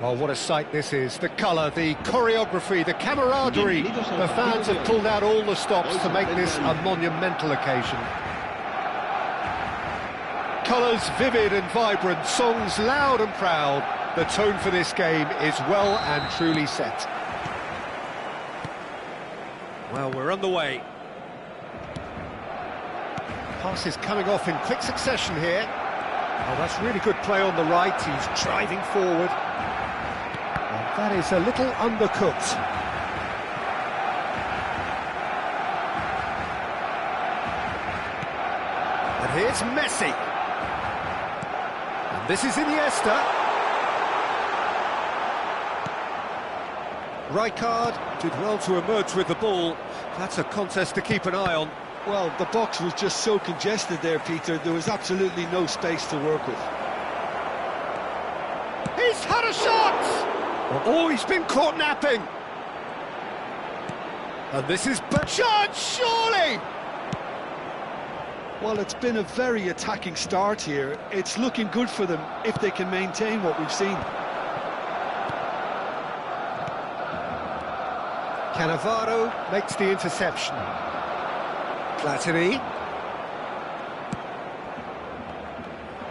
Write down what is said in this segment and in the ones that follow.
Well, what a sight this is. The colour, the choreography, the camaraderie. The fans have pulled out all the stops to make this a monumental occasion. Colours vivid and vibrant, songs loud and proud. The tone for this game is well and truly set. Well, we're on the way. Pass is coming off in quick succession here. Oh, that's really good play on the right. He's driving forward. And that is a little undercooked. And here's Messi. And this is Iniesta. Rijkaard did well to emerge with the ball. That's a contest to keep an eye on. Well, the box was just so congested there, Peter. There was absolutely no space to work with. He's had a shot! Oh, he's been caught napping. And this is Bachard, surely! Well, it's been a very attacking start here. It's looking good for them if they can maintain what we've seen. Cannavaro makes the interception. Platini.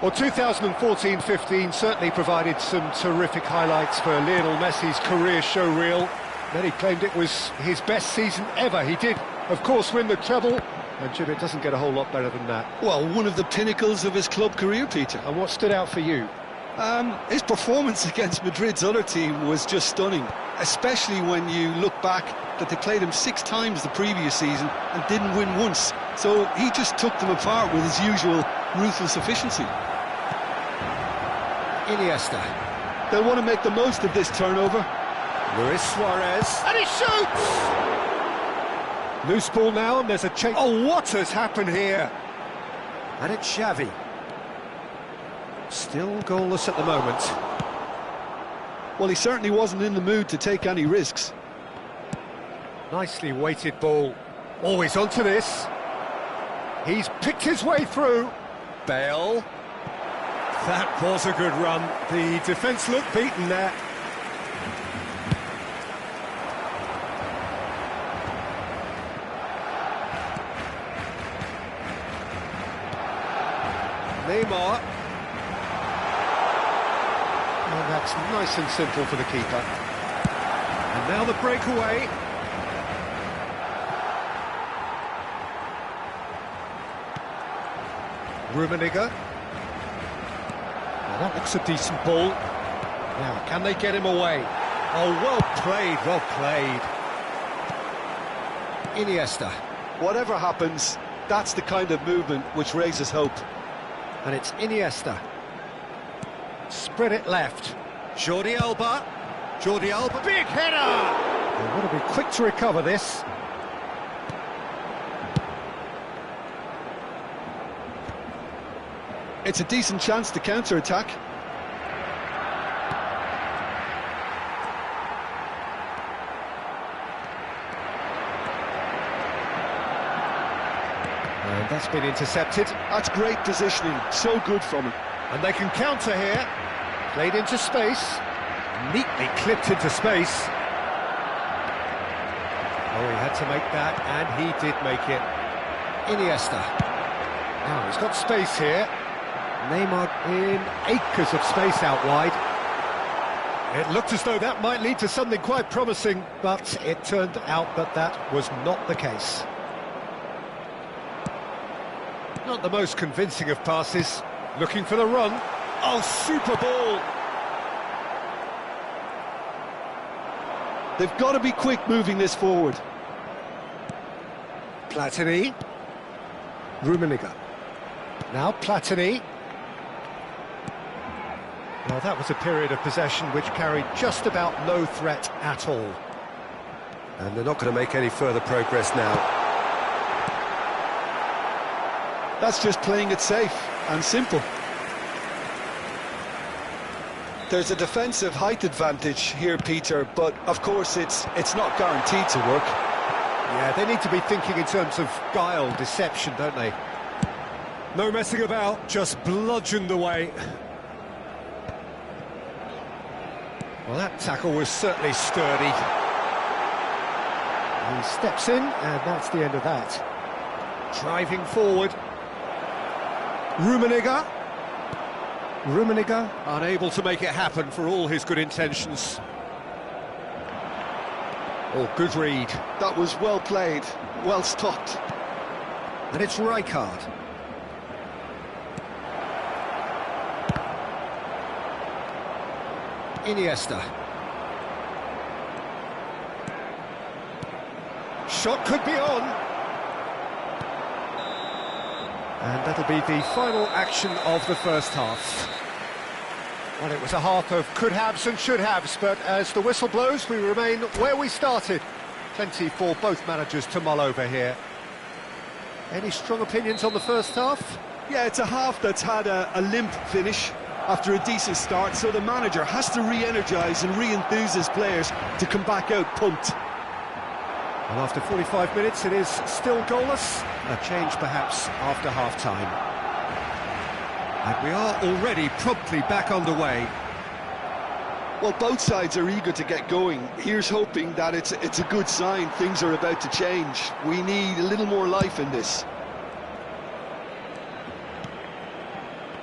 Well, 2014-15 certainly provided some terrific highlights for Lionel Messi's career showreel. Many claimed it was his best season ever. He did, of course, win the treble, and Jim, it doesn't get a whole lot better than that. Well, one of the pinnacles of his club career, Peter. And what stood out for you? His performance against Madrid's other team was just stunning, especially when you look back that they played him 6 times the previous season and didn't win once. So he just took them apart with his usual ruthless efficiency. Iniesta. They'll want to make the most of this turnover. Luis Suarez. And he shoots! Loose ball now, and there's a change. Oh, what has happened here? And it's Xavi. Still goalless at the moment. Well, he certainly wasn't in the mood to take any risks. Nicely weighted ball. Always onto this. He's picked his way through. Bale. That was a good run. The defence looked beaten there. Neymar. And that's nice and simple for the keeper. And now the breakaway. Rummenigge. Now that looks a decent ball. Now, can they get him away? Oh, well played, well played. Iniesta. Whatever happens, that's the kind of movement which raises hope. And it's Iniesta. Spread it left. Jordi Alba. Jordi Alba. Big header! They've got to be quick to recover this. It's a decent chance to counter-attack. And that's been intercepted. That's great positioning, so good from him. And they can counter here. Played into space. Neatly clipped into space. Oh, he had to make that, and he did make it. Iniesta. Now, he's got space here. Neymar in acres of space out wide. It looked as though that might lead to something quite promising, but it turned out that that was not the case. Not the most convincing of passes. Looking for the run. Oh, super ball! They've got to be quick moving this forward. Platini. Rummenigge. Now Platini. Well, that was a period of possession which carried just about no threat at all. And they're not going to make any further progress now. That's just playing it safe and simple. There's a defensive height advantage here, Peter, but of course it's not guaranteed to work. Yeah, they need to be thinking in terms of guile, deception, don't they? No messing about, just bludgeoned away. Well, that tackle was certainly sturdy. He steps in, and that's the end of that. Driving forward. Rummenigge, unable to make it happen for all his good intentions. Oh, good read. That was well played, well stopped. And it's Rijkaard. Iniesta. Shot could be on. And that'll be the final action of the first half. Well, it was a half of could-haves and should-haves, but as the whistle blows, we remain where we started. Plenty for both managers to mull over here. Any strong opinions on the first half? Yeah, it's a half that's had a limp finish after a decent start, so the manager has to re-energise and re-enthuse his players to come back out pumped. Well, after 45 minutes, it is still goalless. A change, perhaps, after half-time. And we are already promptly back underway. Well, both sides are eager to get going. Here's hoping that it's a good sign. Things are about to change. We need a little more life in this.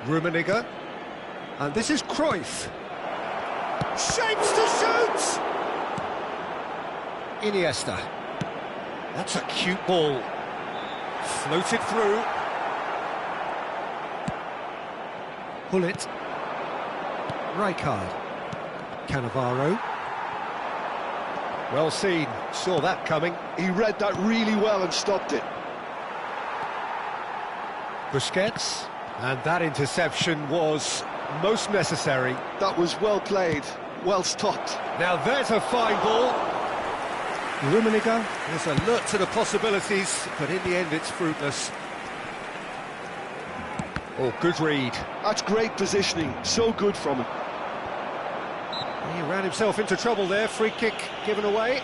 Rummenigge. And this is Cruyff. Shapes to shoot! Iniesta. That's a cute ball. Floated through. Hullet. Rijkaard. Cannavaro. Well seen, saw that coming. He read that really well and stopped it. Busquets. And that interception was most necessary. That was well played, well stopped. Now there's a fine ball. Rummenigge is alert to the possibilities, but in the end it's fruitless. Oh, good read. That's great positioning, so good from him. He ran himself into trouble there, free kick given away.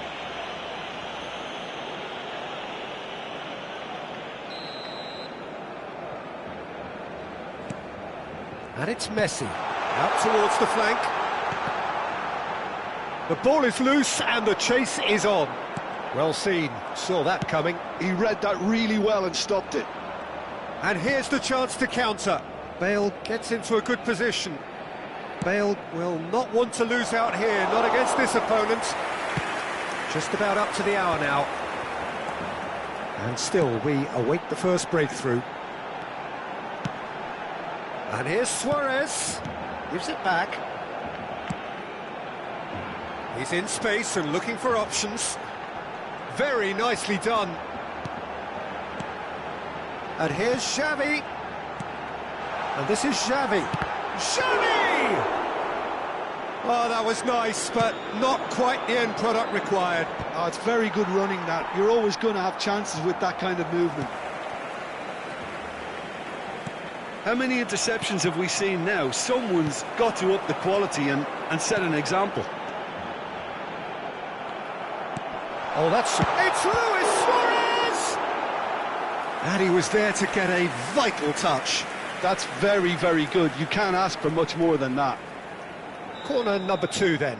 And it's Messi, out towards the flank. The ball is loose and the chase is on. Well seen, saw that coming. He read that really well and stopped it. And here's the chance to counter. Bale gets into a good position. Bale will not want to lose out here, not against this opponent. Just about up to the hour now. And still, we await the first breakthrough. And here's Suarez. Gives it back. He's in space and looking for options. Very nicely done. And here's Xavi. And this is Xavi. Xavi! Oh, that was nice, but not quite the end product required. Oh, it's very good running, that. You're always going to have chances with that kind of movement. How many interceptions have we seen now? Someone's got to up the quality and set an example. Oh, it's Luis Suarez! And he was there to get a vital touch. That's very, very good. You can't ask for much more than that. Corner number 2 then.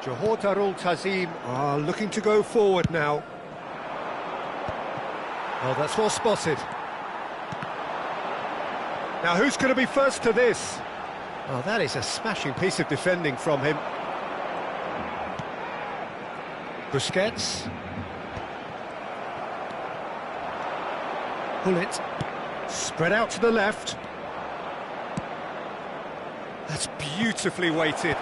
Johor Darul Tazim are looking to go forward now. Oh, that's well spotted. Now who's going to be first to this? Oh, that is a smashing piece of defending from him. Busquets. Hullet. Spread out to the left. That's beautifully weighted.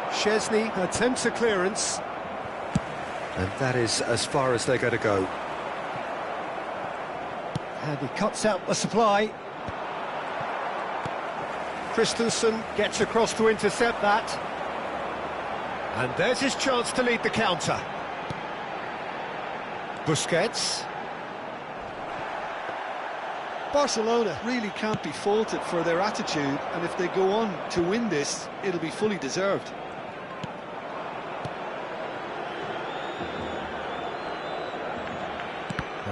Szczesny attempts a clearance. And that is as far as they're going to go. And he cuts out the supply. Christensen gets across to intercept that. And there's his chance to lead the counter. Busquets. Barcelona really can't be faulted for their attitude, and if they go on to win this, it'll be fully deserved.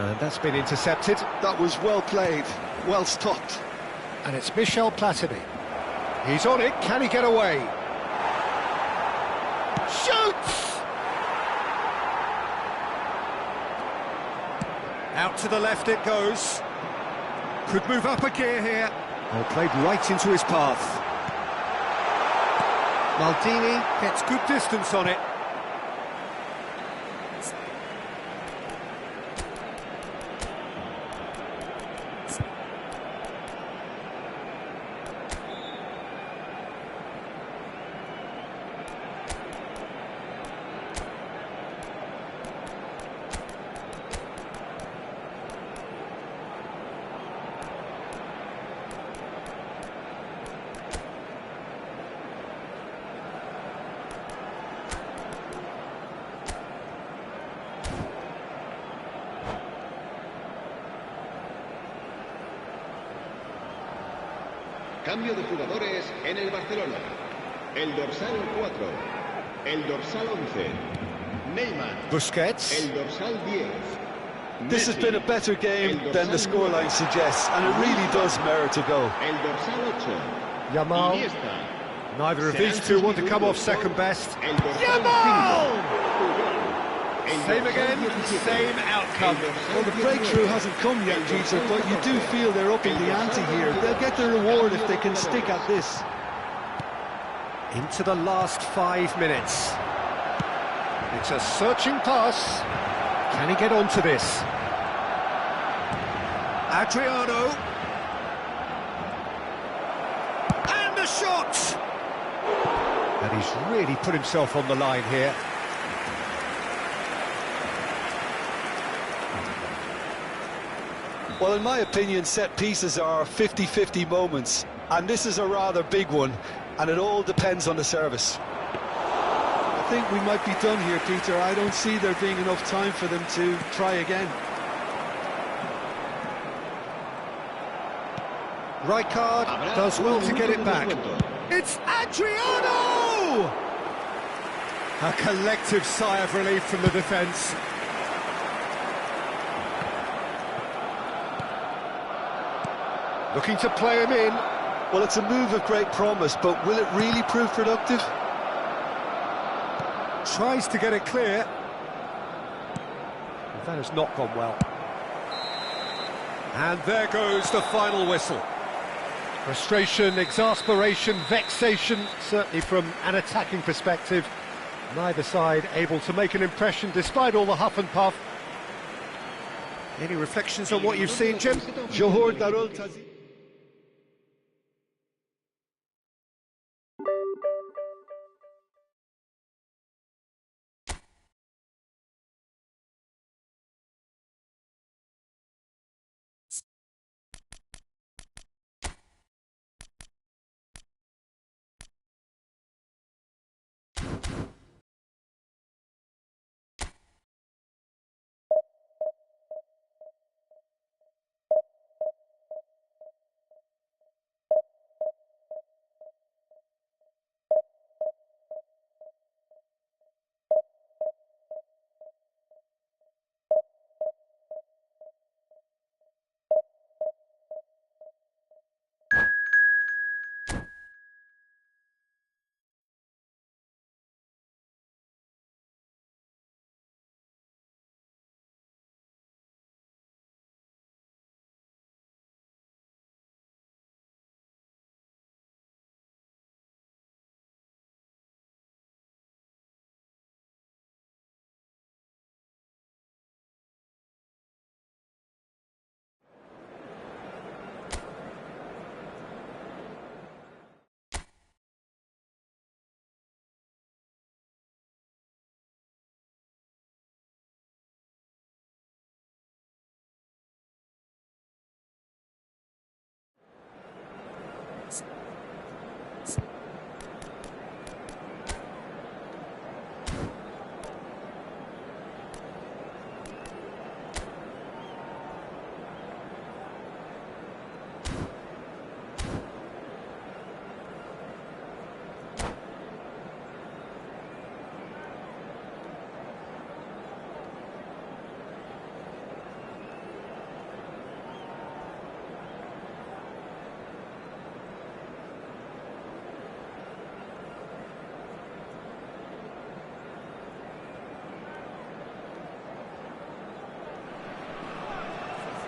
And that's been intercepted. That was well played, well stopped. And it's Michel Platini. He's on it, can he get away? Shoots! Out to the left it goes. Could move up a gear here. Oh, played right into his path. Maldini gets good distance on it. Cambio de jugadores en el Barcelona. El dorsal 4, el dorsal 11, Neymar. Busquets. El dorsal 10. This has been a better game than the scoreline suggests, and it really does merit a go. El dorsal 8. Yamal. Iniesta. Neither of these two want to come off second best. El dorsal Yamal! 5. Same again, same outcome. Well, the breakthrough hasn't come yet, Jeter, but you do feel they're upping the ante here. They'll get their reward if they can stick at this. Into the last 5 minutes. It's a searching pass. Can he get onto this? Adriano. And a shot! And he's really put himself on the line here. Well, in my opinion, set pieces are 50-50 moments, and this is a rather big one, and it all depends on the service. I think we might be done here, Peter. I don't see there being enough time for them to try again. Rijkaard does well to get it back. It's Adriano! A collective sigh of relief from the defence. Looking to play him in. Well, it's a move of great promise, but will it really prove productive? Tries to get it clear. That has not gone well. And there goes the final whistle. Frustration, exasperation, vexation, certainly from an attacking perspective. Neither side able to make an impression despite all the huff and puff. Any reflections on what you've seen, Jim? Johor Darul Tazi.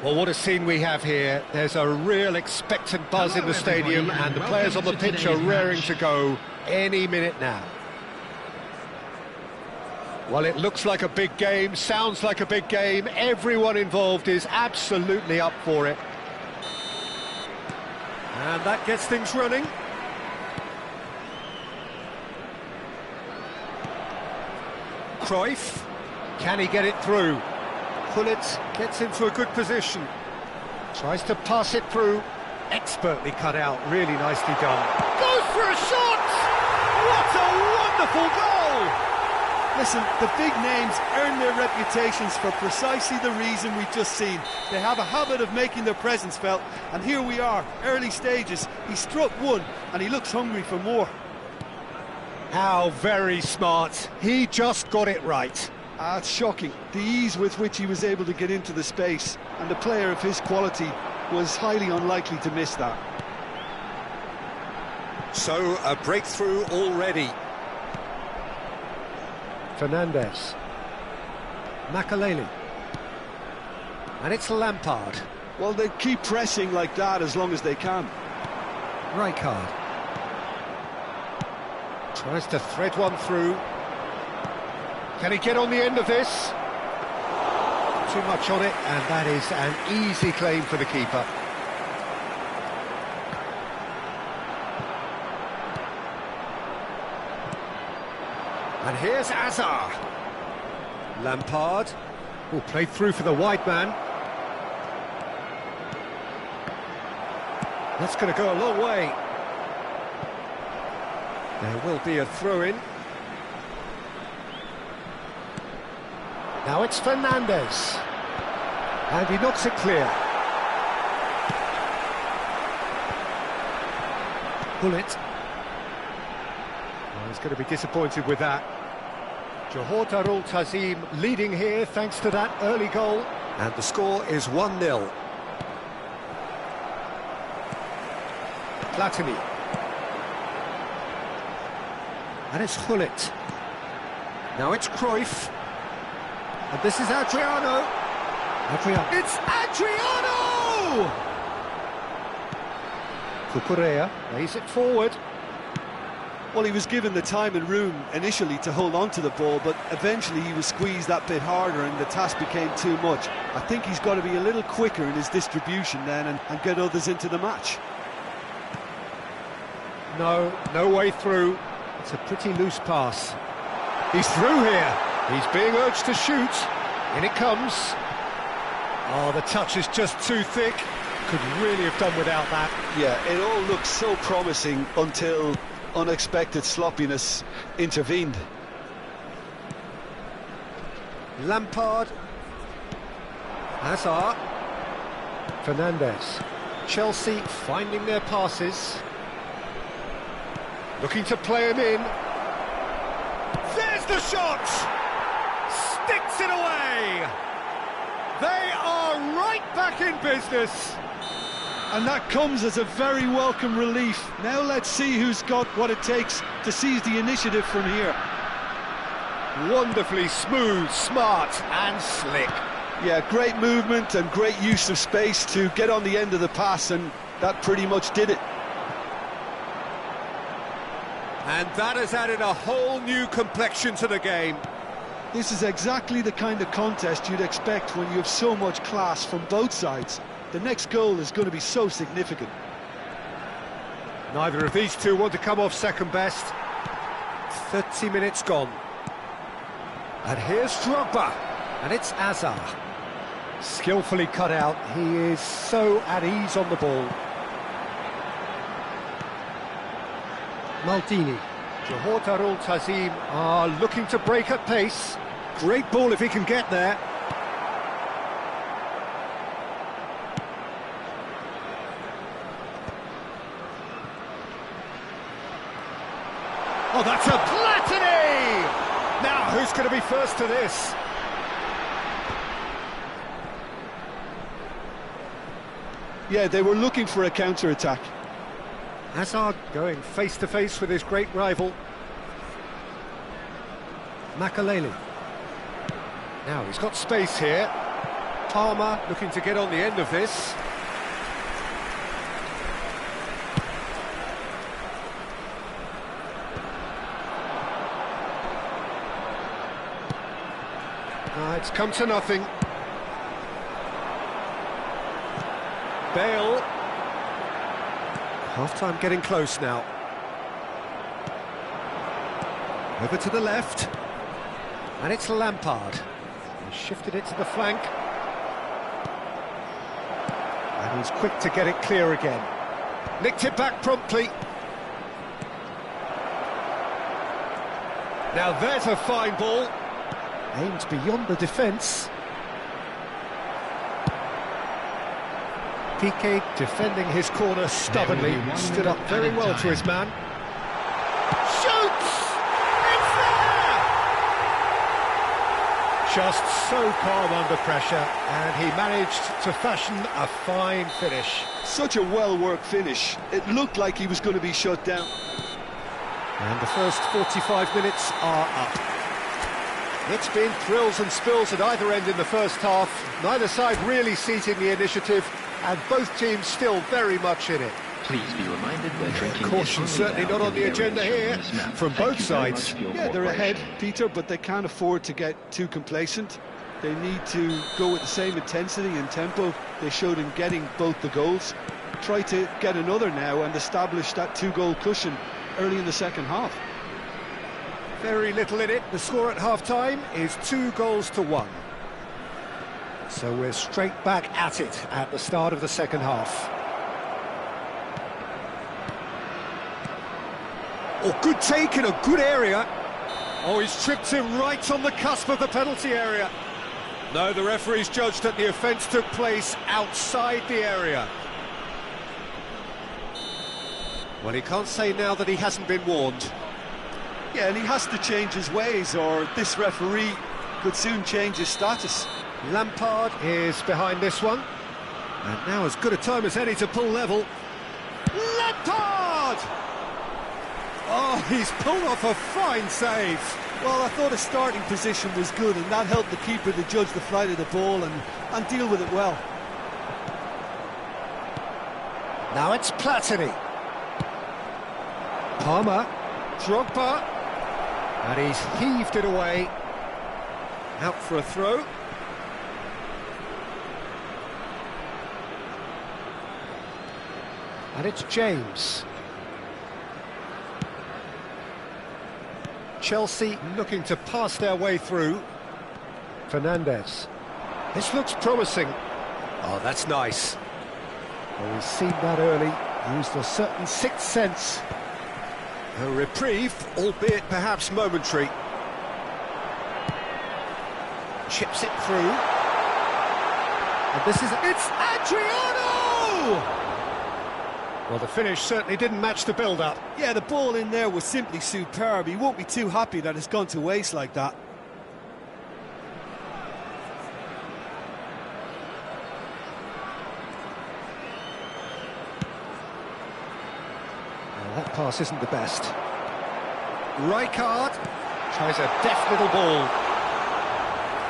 Well, what a scene we have here. There's a real expectant buzz in the stadium, and the players on the pitch are raring to go any minute now. Well, it looks like a big game, sounds like a big game. Everyone involved is absolutely up for it. And that gets things running. Cruyff, can he get it through? Gullit gets into a good position. Tries to pass it through. Expertly cut out, really nicely done. Goes for a shot! What a wonderful goal! Listen, the big names earn their reputations for precisely the reason we've just seen. They have a habit of making their presence felt, and here we are, early stages. He struck one, and he looks hungry for more. How very smart. He just got it right. It's shocking, the ease with which he was able to get into the space, and a player of his quality was highly unlikely to miss that. So, a breakthrough already. Fernandes. Makaleli. And it's Lampard. Well, they keep pressing like that as long as they can. Rijkaard. Tries to thread one through. Can he get on the end of this? Too much on it, and that is an easy claim for the keeper. And here's Azar. Lampard. Oh, played through for the wide man. That's going to go a long way. There will be a throw-in. Now it's Fernandes. And he knocks it clear. Gullit. Well, he's going to be disappointed with that. Johor Darul Tazim leading here thanks to that early goal. And the score is 1-0. Platini. And it's Gullit. Now it's Cruyff. And this is Adriano. It's Adriano! Cucurella lays it forward. Well, he was given the time and room initially to hold on to the ball, but eventually he was squeezed that bit harder and the task became too much. I think he's got to be a little quicker in his distribution then and get others into the match. No way through. It's a pretty loose pass. He's through here. He's being urged to shoot. In it comes. Oh, the touch is just too thick. Could really have done without that. Yeah, it all looked so promising until unexpected sloppiness intervened. Lampard. Hazard. Fernandes. Chelsea finding their passes. Looking to play him in. There's the shot! Sticks it away! They are right back in business. And that comes as a very welcome relief. Now let's see who's got what it takes to seize the initiative from here. Wonderfully smooth, smart and slick. Yeah, great movement and great use of space to get on the end of the pass, and that pretty much did it. And that has added a whole new complexion to the game. This is exactly the kind of contest you'd expect when you have so much class from both sides. The next goal is going to be so significant. Neither of these two want to come off second best. 30 minutes gone. And here's Drogba. And it's Azar. Skillfully cut out. He is so at ease on the ball. Maldini. Johor Darul Tazim are looking to break at pace. Great ball if he can get there. Oh, that's a Platini! Now, who's going to be first to this? Yeah, they were looking for a counter-attack. Hazard going face-to-face with his great rival. Makaleli. Now, he's got space here. Palmer looking to get on the end of this. It's come to nothing. Bale. Half-time getting close now. Over to the left. And it's Lampard. He shifted it to the flank. And he's quick to get it clear again. Nicked it back promptly. Now there's a fine ball. Aimed beyond the defence. Piqué defending his corner stubbornly, stood up very well to his man. Shoots! It's there! Just so calm under pressure, and he managed to fashion a fine finish. Such a well-worked finish. It looked like he was going to be shut down. And the first 45 minutes are up. It's been thrills and spills at either end in the first half. Neither side really seizing the initiative, and both teams still very much in it. Please be reminded that drinking Caution certainly not on the agenda here from both sides. Yeah, they're ahead, Peter, but they can't afford to get too complacent. They need to go with the same intensity and tempo they showed in getting both the goals. Try to get another now and establish that two-goal cushion early in the second half. Very little in it. The score at half-time is 2-1. So we're straight back at it at the start of the second half. Oh, good take in a good area. Oh, he's tripped him right on the cusp of the penalty area. No, the referee's judged that the offence took place outside the area. Well, he can't say now that he hasn't been warned. Yeah, and he has to change his ways, or this referee could soon change his status. Lampard is behind this one. And now as good a time as any to pull level. Lampard! Oh, he's pulled off a fine save. Well, I thought his starting position was good, and that helped the keeper to judge the flight of the ball and deal with it well. Now it's Platini. Palmer. Drogba. And he's heaved it away. Out for a throw. And it's James. Chelsea looking to pass their way through. Fernandes. This looks promising. Oh, that's nice. Well, we've seen that early. Used a certain sixth sense. A reprieve, albeit perhaps momentary. Chips it through. And this is... It's Adriano! Well, the finish certainly didn't match the build-up. Yeah, the ball in there was simply superb. He won't be too happy that it's gone to waste like that. Well, that pass isn't the best. Rijkaard tries a deft little ball.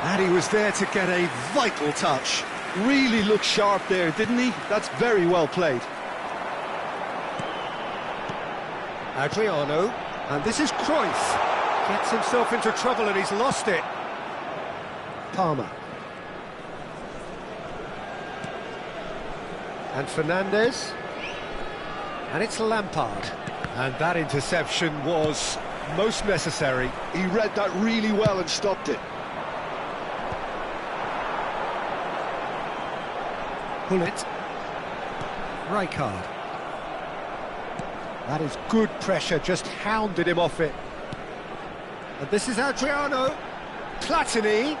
And he was there to get a vital touch. Really looked sharp there, didn't he? That's very well played. Adriano, and this is Cruyff. Gets himself into trouble and he's lost it. Palmer. And Fernandes. And it's Lampard. And that interception was most necessary. He read that really well and stopped it. Pull it. Rijkaard. That is good pressure, just hounded him off it. And this is Adriano. Platini.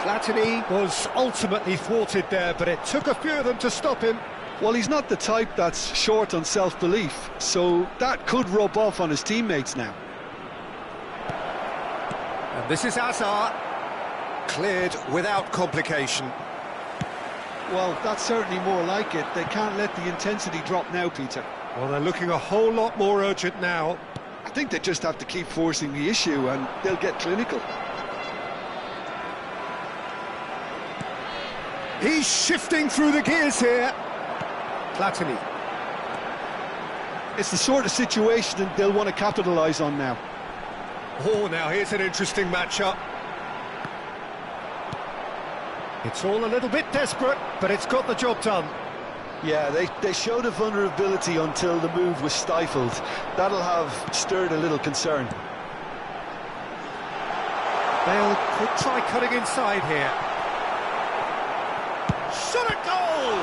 Platini was ultimately thwarted there, but it took a few of them to stop him. Well, he's not the type that's short on self-belief, so that could rub off on his teammates now. And this is Hazard. Cleared without complication. Well, that's certainly more like it. They can't let the intensity drop now, Peter. Well, they're looking a whole lot more urgent now. I think they just have to keep forcing the issue and they'll get clinical. He's shifting through the gears here. Platini. It's the sort of situation that they'll want to capitalise on now. Oh, now here's an interesting matchup. It's all a little bit desperate, but it's got the job done. Yeah, they showed a vulnerability until the move was stifled. That'll have stirred a little concern. Bale could try cutting inside here. Shot at goal!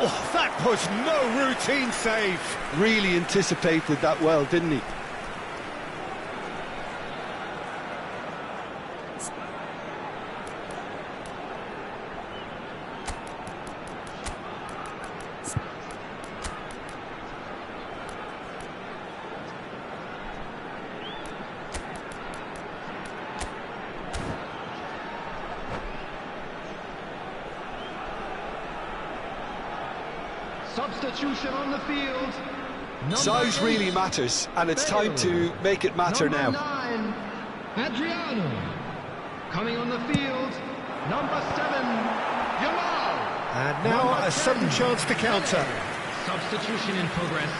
Oh, that was no routine save. Really anticipated that well, didn't he? Substitution on the field. Size really matters, and it's time to make it matter now. Number 9, Adriano. Coming on the field, number 7, Yamal. And now a sudden chance to counter. Substitution in progress.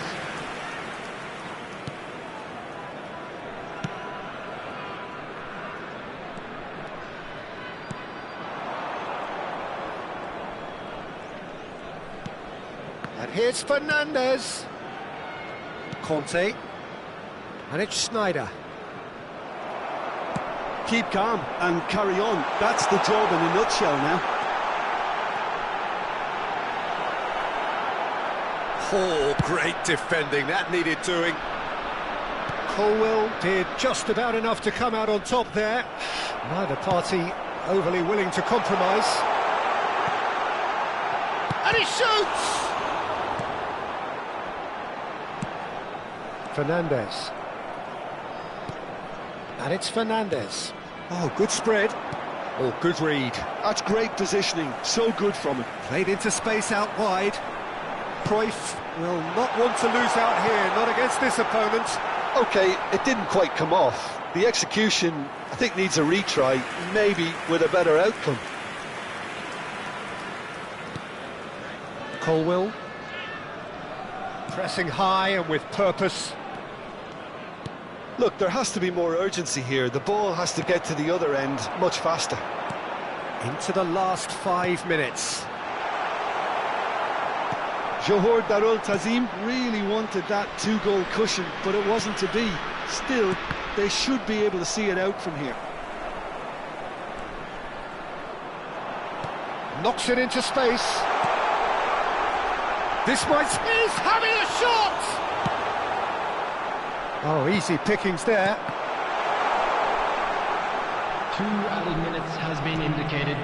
And here's Fernandez. Conte. And it's Schneider. Keep calm and carry on. That's the job in a nutshell now. Oh, great defending. That needed doing. Colwell did just about enough to come out on top there. Neither party overly willing to compromise. And he shoots! Fernandez. And it's Fernandez. Oh, good spread. Oh, good read. That's great positioning. So good from him. Played into space out wide. Cruyff will not want to lose out here, not against this opponent. OK, it didn't quite come off. The execution, I think, needs a retry, maybe with a better outcome. Colwell. Pressing high and with purpose. Look, there has to be more urgency here. The ball has to get to the other end much faster. Into the last 5 minutes. Johor Darul Tazim really wanted that 2-goal cushion, but it wasn't to be. Still, they should be able to see it out from here. Knocks it into space. This might... He's having a shot! Oh, easy pickings there. 2 added minutes has been indicated.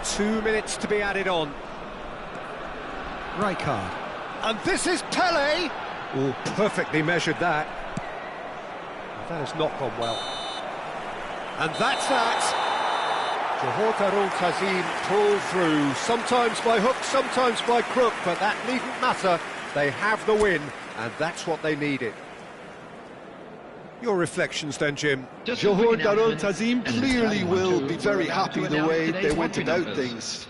2 minutes to be added on. Rijkaard. And this is Pele! Oh, perfectly measured that. That has not gone well. And that's that. Johor Darul Tazim pull through, sometimes by hook, sometimes by crook, but that needn't matter. They have the win, and that's what they needed. Your reflections then, Jim? Johor Darul Tazim clearly will be very happy the way they went about things.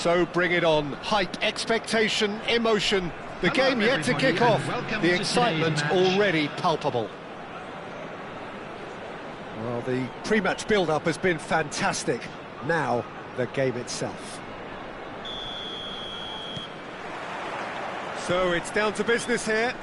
So bring it on. Hype, expectation, emotion. The game yet to kick off. The excitement already palpable. Well, the pre-match build-up has been fantastic. Now, the game itself. So it's down to business here.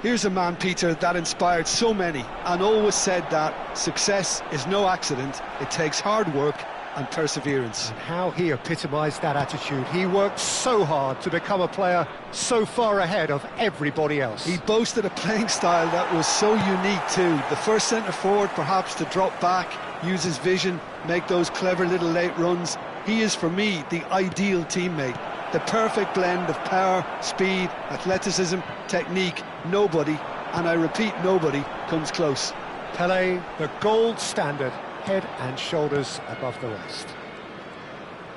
Here's a man, Peter, that inspired so many and always said that success is no accident. It takes hard work and perseverance. And how he epitomised that attitude. He worked so hard to become a player so far ahead of everybody else. He boasted a playing style that was so unique too. The first centre-forward perhaps to drop back, use his vision, make those clever little late runs. He is, for me, the ideal teammate. The perfect blend of power, speed, athleticism, technique. Nobody, and I repeat nobody, comes close. Pelé, the gold standard, head and shoulders above the rest.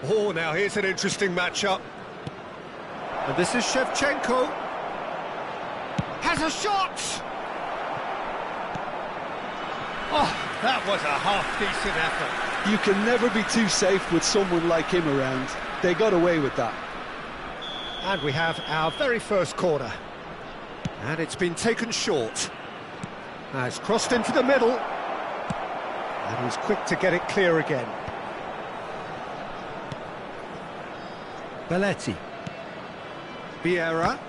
Oh, now here's an interesting matchup. And this is Shevchenko. Has a shot! Oh, that was a half-decent effort. You can never be too safe with someone like him around. They got away with that. And we have our very first corner. And it's been taken short. Now it's crossed into the middle. And he's quick to get it clear again. Belletti. Vieira.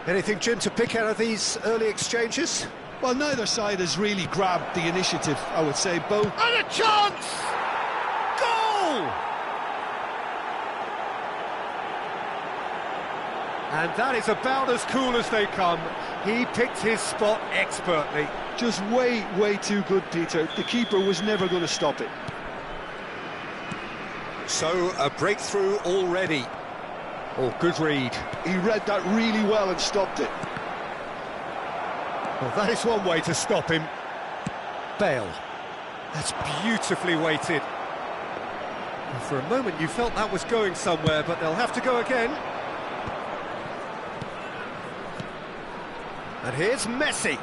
Anything, Jim, to pick out of these early exchanges? Well, neither side has really grabbed the initiative, I would say. Both. And a chance! Goal! And that is about as cool as they come. He picked his spot expertly. Just way too good, Peter. The keeper was never going to stop it. So, a breakthrough already. Oh, good read. He read that really well and stopped it. Well, that is one way to stop him. Bale. That's beautifully weighted. And for a moment you felt that was going somewhere, but they'll have to go again. And here's Messi.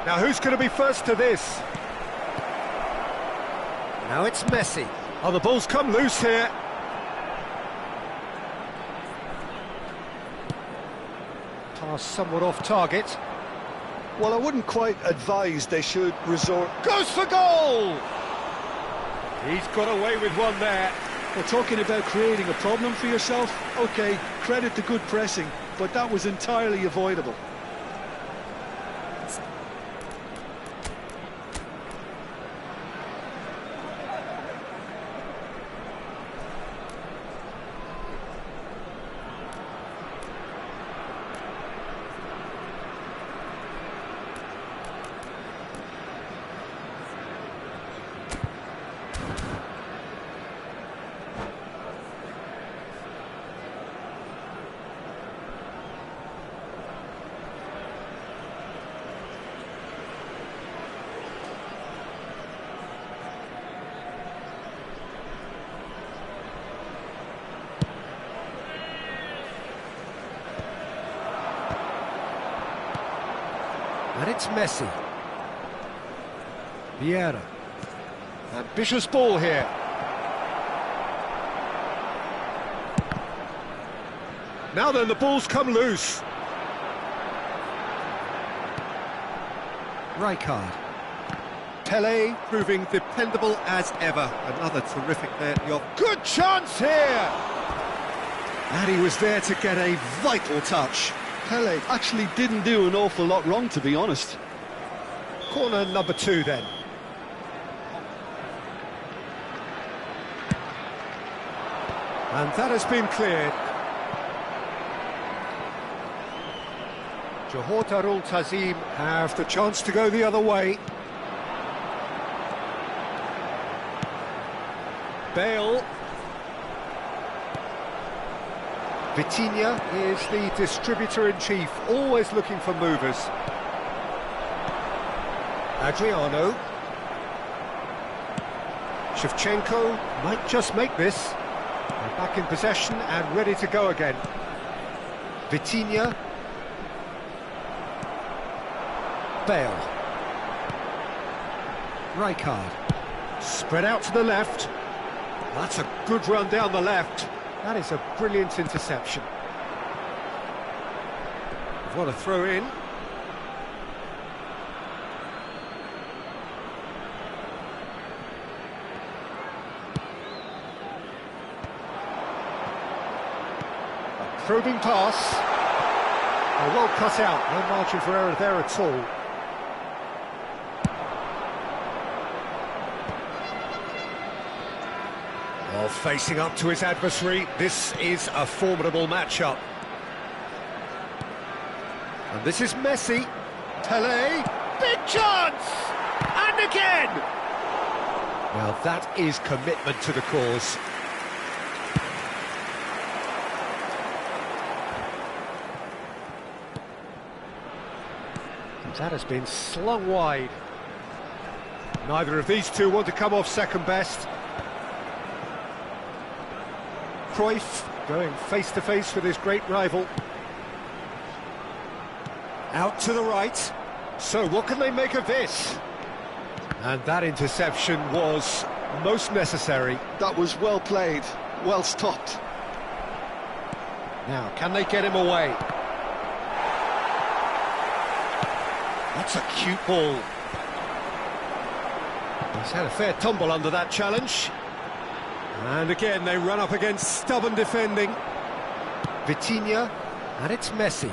Now who's going to be first to this? Now it's Messi. Oh, the ball's come loose here. Pass somewhat off target. Well, I wouldn't quite advise they should resort... Goes for goal! He's got away with one there. We're talking about creating a problem for yourself? OK, credit the good pressing, but that was entirely avoidable. And it's Messi. Vieira. Ambitious ball here. Now then, the ball's come loose. Rijkaard. Pelé proving dependable as ever. Another terrific there. Good chance here! And he was there to get a vital touch. Pelé actually didn't do an awful lot wrong, to be honest. Corner number 2 then. And that has been cleared. Johor Darul Tazim have the chance to go the other way. Bale. Vitinha is the distributor-in-chief, always looking for movers. Adriano. Shevchenko might just make this. They're back in possession and ready to go again. Vitinha. Bale. Rijkaard. Spread out to the left. That's a good run down the left. That is a brilliant interception. What a throw in. A probing pass. Oh, well cut out. No margin for error there at all. Oh, facing up to his adversary, this is a formidable matchup. And this is Messi. Pelé, big chance! And again! Well, that is commitment to the cause. That has been slung wide. Neither of these two want to come off second best. Cruyff going face-to-face with his great rival. Out to the right. So what can they make of this? And that interception was most necessary. That was well played, well stopped. Now, can they get him away? That's a cute ball. He's had a fair tumble under that challenge. And again, they run up against stubborn defending. Vitinha, and it's Messi.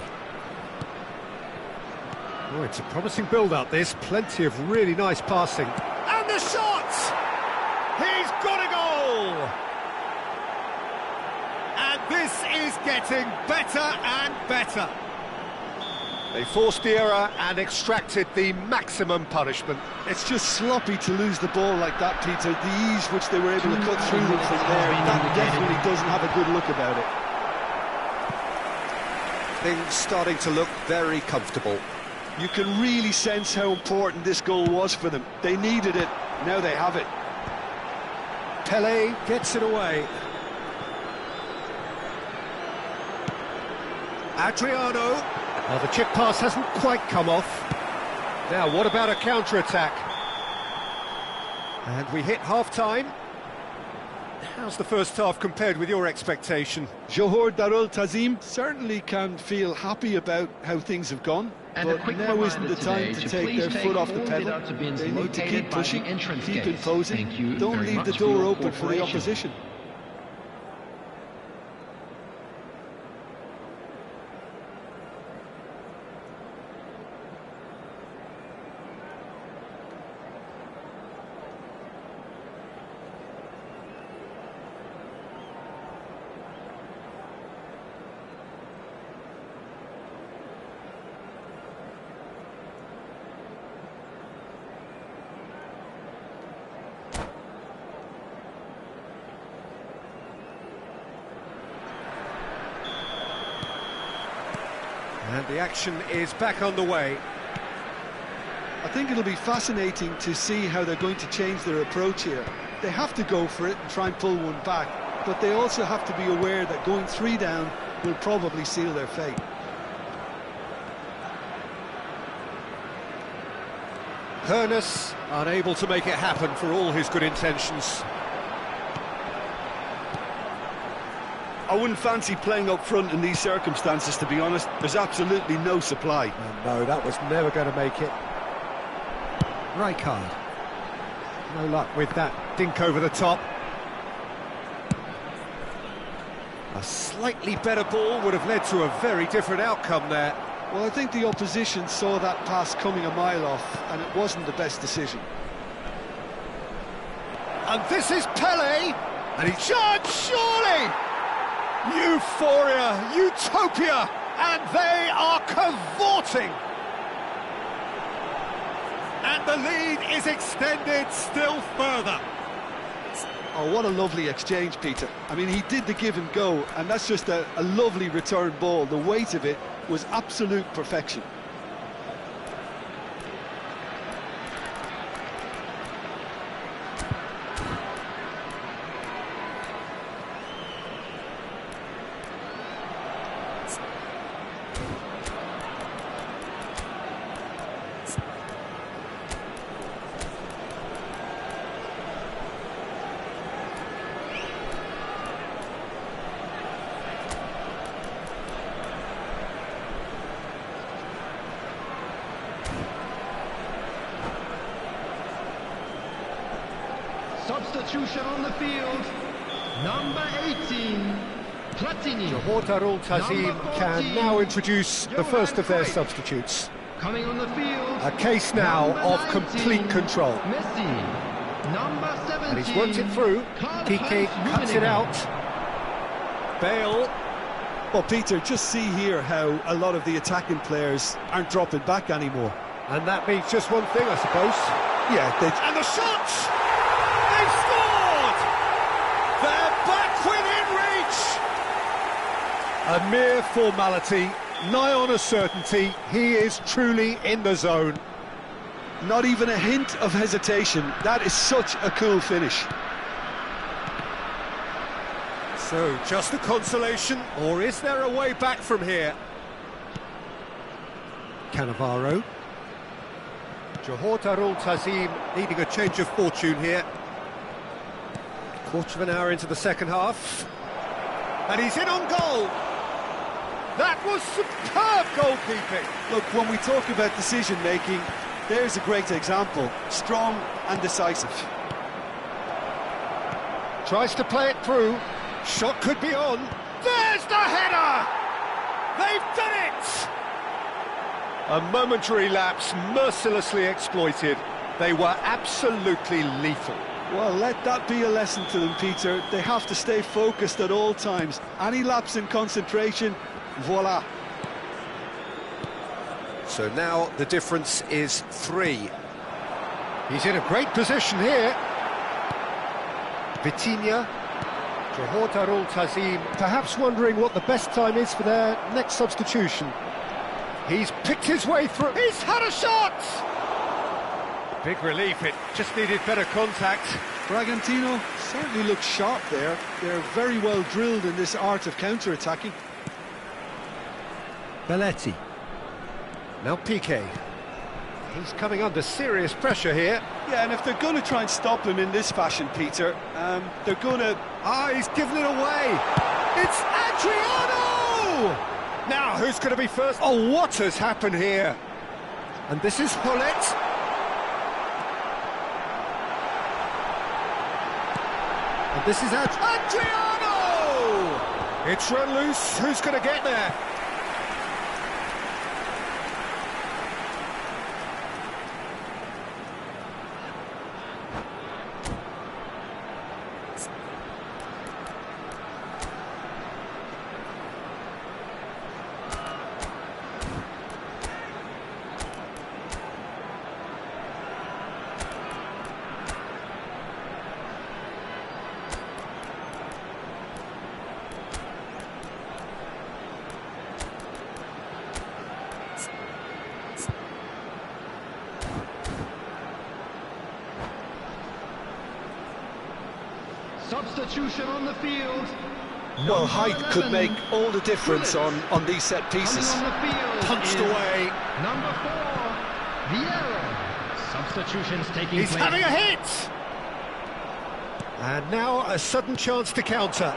Oh, it's a promising build-up, this. Plenty of really nice passing. And the shot! He's got a goal! And this is getting better and better. They forced the error and extracted the maximum punishment. It's just sloppy to lose the ball like that, Peter. The ease which they were able to cut through them from there, that definitely doesn't have a good look about it. Things starting to look very comfortable. You can really sense how important this goal was for them. They needed it, now they have it. Pelé gets it away. Adriano. Well, the chip pass hasn't quite come off. Now, what about a counter-attack? And we hit half-time. How's the first half compared with your expectation? Johor Darul Tazim certainly can feel happy about how things have gone, And but now isn't the time to take their foot off the pedal. They need to keep pushing, keep imposing, don't leave the door open for the opposition. And the action is back underway. I think it'll be fascinating to see how they're going to change their approach here. They have to go for it and try and pull one back, but they also have to be aware that going 3 down will probably seal their fate. Hoeneß unable to make it happen for all his good intentions. I wouldn't fancy playing up front in these circumstances, to be honest. There's absolutely no supply. No, that was never going to make it. Rijkaard. No luck with that dink over the top. A slightly better ball would have led to a very different outcome there. Well, I think the opposition saw that pass coming a mile off, and it wasn't the best decision. And this is Pelé, and he charged, surely! Euphoria, utopia, and they are cavorting. And the lead is extended still further. Oh, what a lovely exchange, Peter. I mean, he did the give and go, and that's just a lovely return ball. The weight of it was absolute perfection. Substitution on the field. Number 18, Platini. Johor Tazim can now introduce the first of their substitutes. Coming on the field. A case now of complete control. Messi. Number 17. And he's worked it through. Piqué cuts it out. Bale. Well, Peter, just see here how a lot of the attacking players aren't dropping back anymore. And that means just one thing, I suppose. Yeah, And the shot! They've scored! They're back within reach! A mere formality, nigh on a certainty. He is truly in the zone. not even a hint of hesitation. That is such a cool finish. So, just a consolation, or is there a way back from here? Cannavaro. Johor Tazim needing a change of fortune here. Quarter of an hour into the second half. And he's in on goal! That was superb goalkeeping! Look, when we talk about decision-making, there's a great example. Strong and decisive. Tries to play it through. Shot could be on. There's the header! They've done it! A momentary lapse, mercilessly exploited. They were absolutely lethal. Well, let that be a lesson to them, Peter. They have to stay focused at all times. Any lapse in concentration, voila. So now the difference is 3. He's in a great position here. Vitinha. Johor Tazim perhaps wondering what the best time is for their next substitution. He's picked his way through. He's had a shot! Big relief, it just needed better contact. Bragantino certainly looks sharp there. They're very well drilled in this art of counter-attacking. Belletti. Now Piqué. He's coming under serious pressure here. Yeah, and if they're going to try and stop him in this fashion, Peter, they're going to... He's given it away. It's Adriano! Now, who's going to be first? Oh, what has happened here? And this is Paulette. And this is Adriano! It's run loose. Who's going to get there? Substitution on the field. Well, height could make all the difference on these set pieces. Coming on the field Punched is away. Number 4, Vieira. Substitutions taking He's place. having a hit! And now a sudden chance to counter.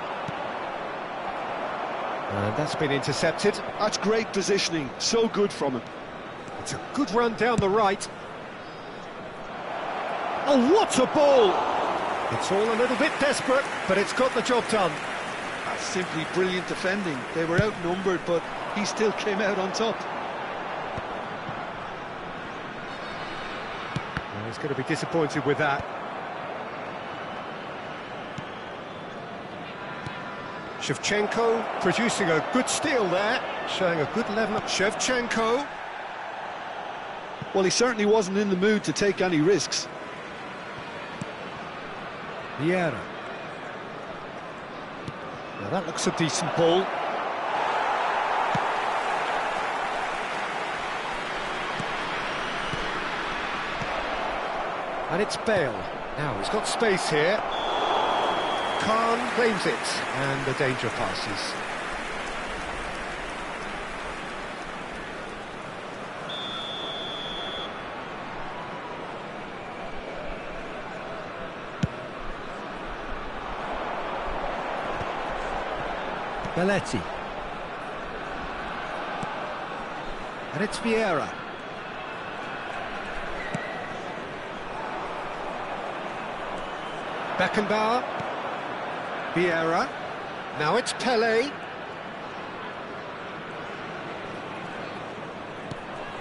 And that's been intercepted. That's great positioning. So good from him. It's a good run down the right. Oh, what a ball! It's all a little bit desperate, but it's got the job done. That's simply brilliant defending. They were outnumbered, but he still came out on top. Well, he's going to be disappointed with that. Shevchenko producing a good steal there, showing a good level. Shevchenko. Well, he certainly wasn't in the mood to take any risks. Vieira. Now that looks a decent ball. And it's Bale. Now he's got space here. Khan claims it, and the danger passes. Belletti. And it's Vieira. Beckenbauer. Vieira. Now it's Pele.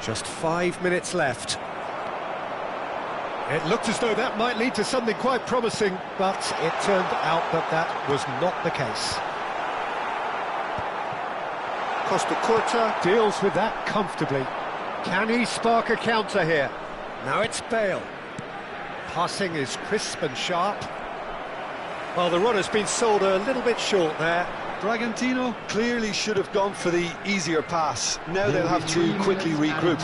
Just 5 minutes left. It looked as though that might lead to something quite promising, but it turned out that that was not the case. Costa Curta deals with that comfortably. Can he spark a counter here? Now it's Bale. Passing is crisp and sharp. Well, the run has been sold a little bit short there. Bragantino clearly should have gone for the easier pass. Now they'll have to quickly regroup.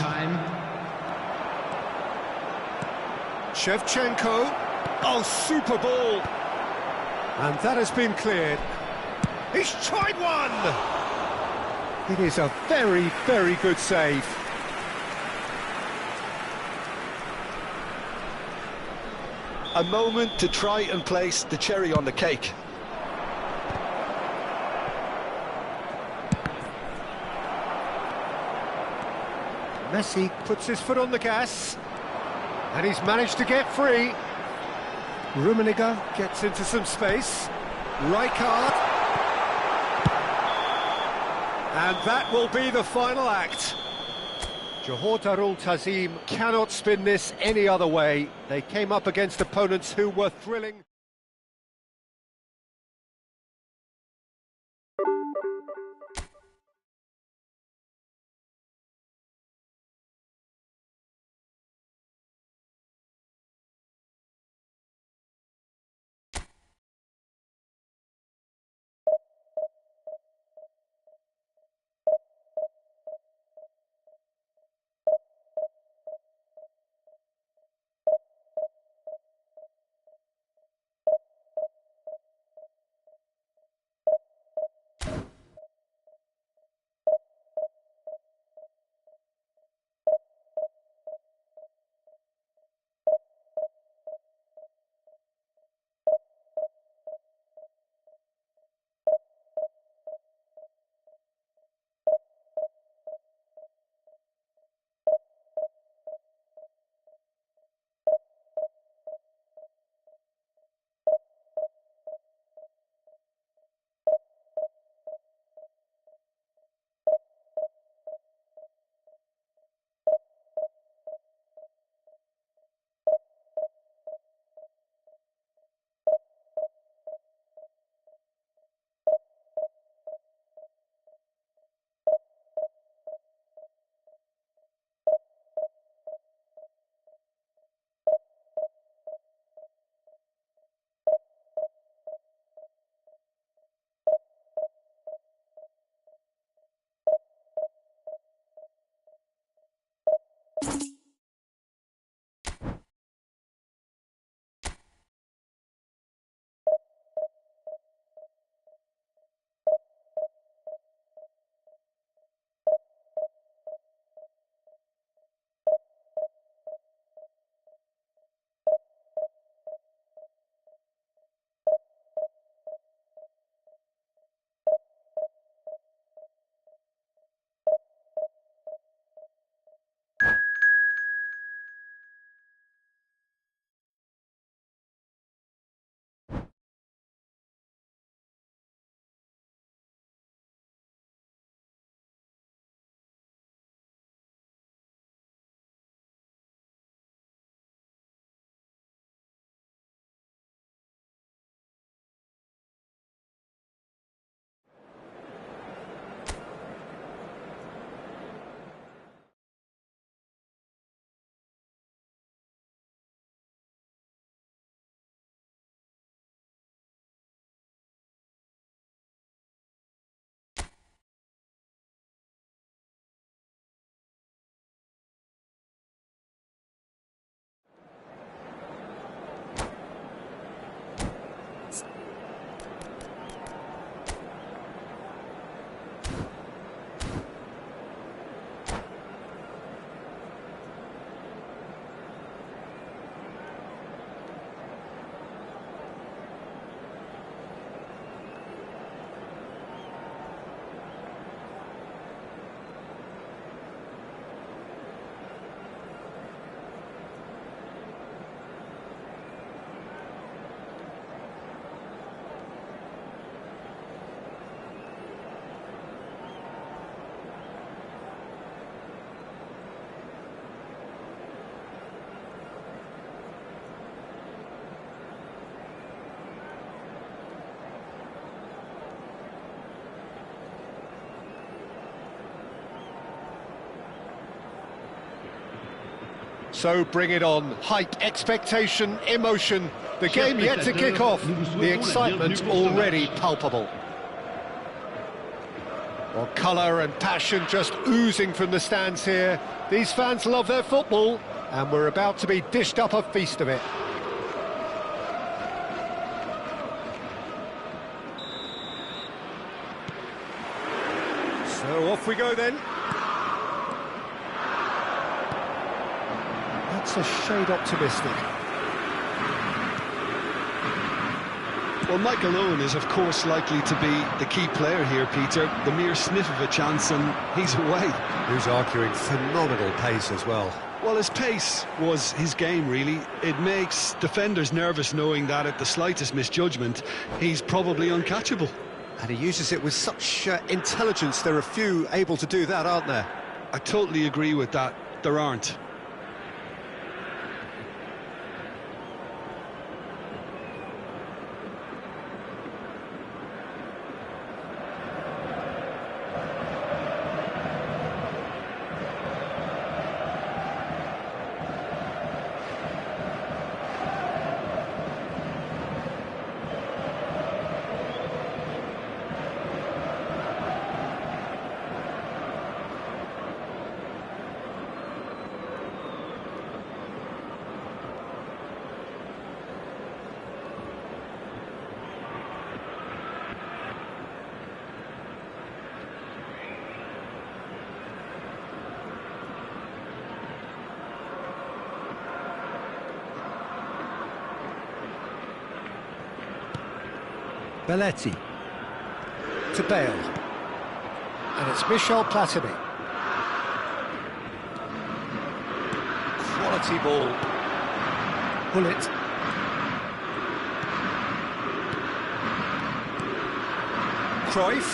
Shevchenko. Oh, super ball. And that has been cleared. He's tried one! It is a very, very good save. A moment to try and place the cherry on the cake. Messi puts his foot on the gas. And he's managed to get free. Rummenigge gets into some space. Rijkaard. And that will be the final act. Johor Darul Tazim cannot spin this any other way. They came up against opponents who were thrilling. So bring it on. Hype, expectation, emotion. The game yet to kick off. The excitement already palpable. Well, colour and passion just oozing from the stands here. These fans love their football, and we're about to be dished up a feast of it. So off we go then. That's a shade optimistic. Well, Michael Owen is, of course, likely to be the key player here, Peter. The mere sniff of a chance and he's away. Who's arguing phenomenal pace as well. Well, his pace was his game, really. It makes defenders nervous knowing that at the slightest misjudgment, he's probably uncatchable. And he uses it with such intelligence. There are few able to do that, aren't there? I totally agree with that. There aren't. Belletti to Bale, and it's Michel Platini. Quality ball. Bullet. Cruyff.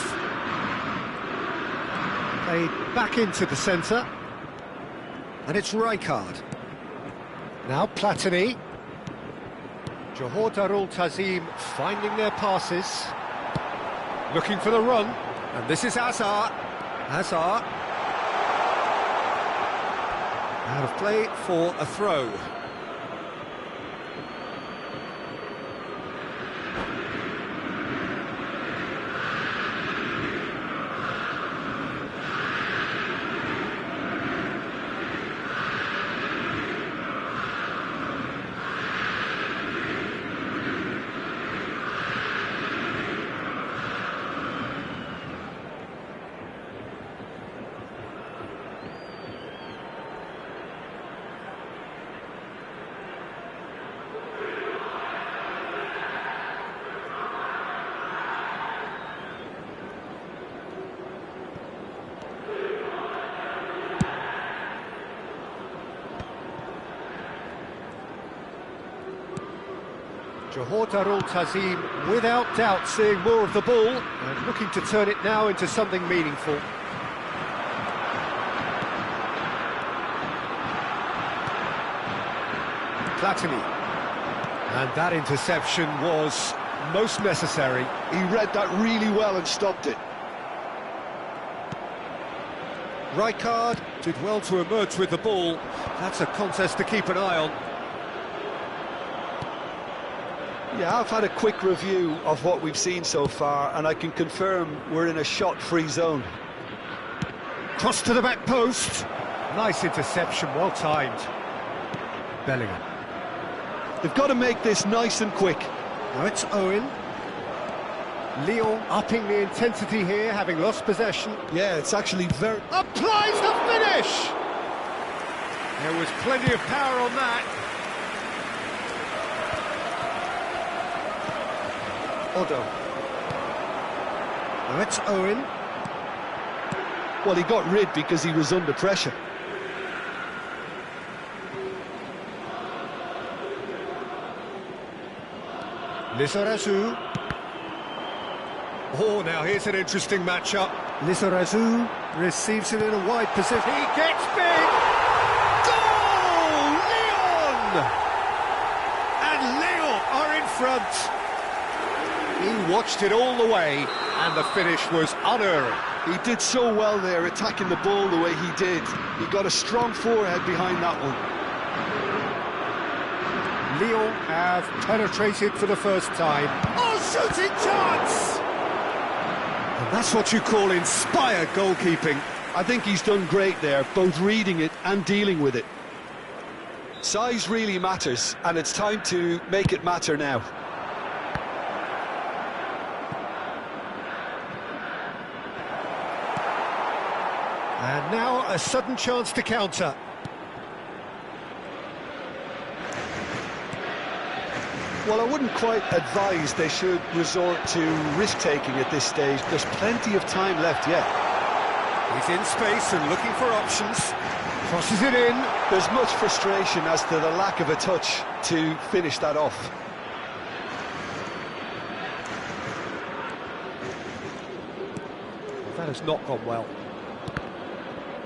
Played back into the centre, and it's Rijkaard. Now Platini. Johor Darul Tazim finding their passes, looking for the run, and this is Hazard. Hazard out of play for a throw. Johor Darul Tazim, without doubt, seeing more of the ball and looking to turn it now into something meaningful. Platini. And that interception was most necessary. He read that really well and stopped it. Rijkaard did well to emerge with the ball. That's a contest to keep an eye on. Yeah, I've had a quick review of what we've seen so far, and I can confirm we're in a shot-free zone. Cross to the back post. Nice interception, well timed. Bellingham. They've got to make this nice and quick. Now it's Owen. Lyon upping the intensity here, having lost possession. Yeah, it's actually very... Applies the finish! There was plenty of power on that. Odo. Now it's Owen. Well, he got rid because he was under pressure. Lizarazu. Oh, now here's an interesting matchup. Lizarazu receives it in a wide position. He gets big! Goal! Lyon! And Lyon are in front. He watched it all the way, and the finish was unerring. He did so well there, attacking the ball the way he did. He got a strong forehead behind that one. Lyon have penetrated for the first time. Oh, shooting chance! And that's what you call inspired goalkeeping. I think he's done great there, both reading it and dealing with it. Size really matters, and it's time to make it matter now. And now a sudden chance to counter. Well, I wouldn't quite advise they should resort to risk-taking at this stage. There's plenty of time left yet. He's in space and looking for options. Crosses it in. There's much frustration as to the lack of a touch to finish that off. That has not gone well.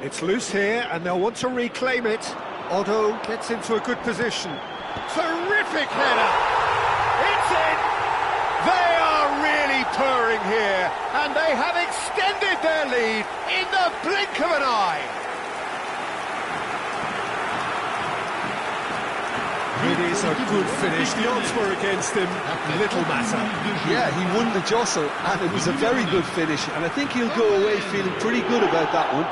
It's loose here, and they'll want to reclaim it. Otto gets into a good position. Terrific header! It's in! They are really purring here, and they have extended their lead in the blink of an eye. It is a good finish. The odds were against him. Little matter. Yeah, he won the jostle, and it was a very good finish, and I think he'll go away feeling pretty good about that one.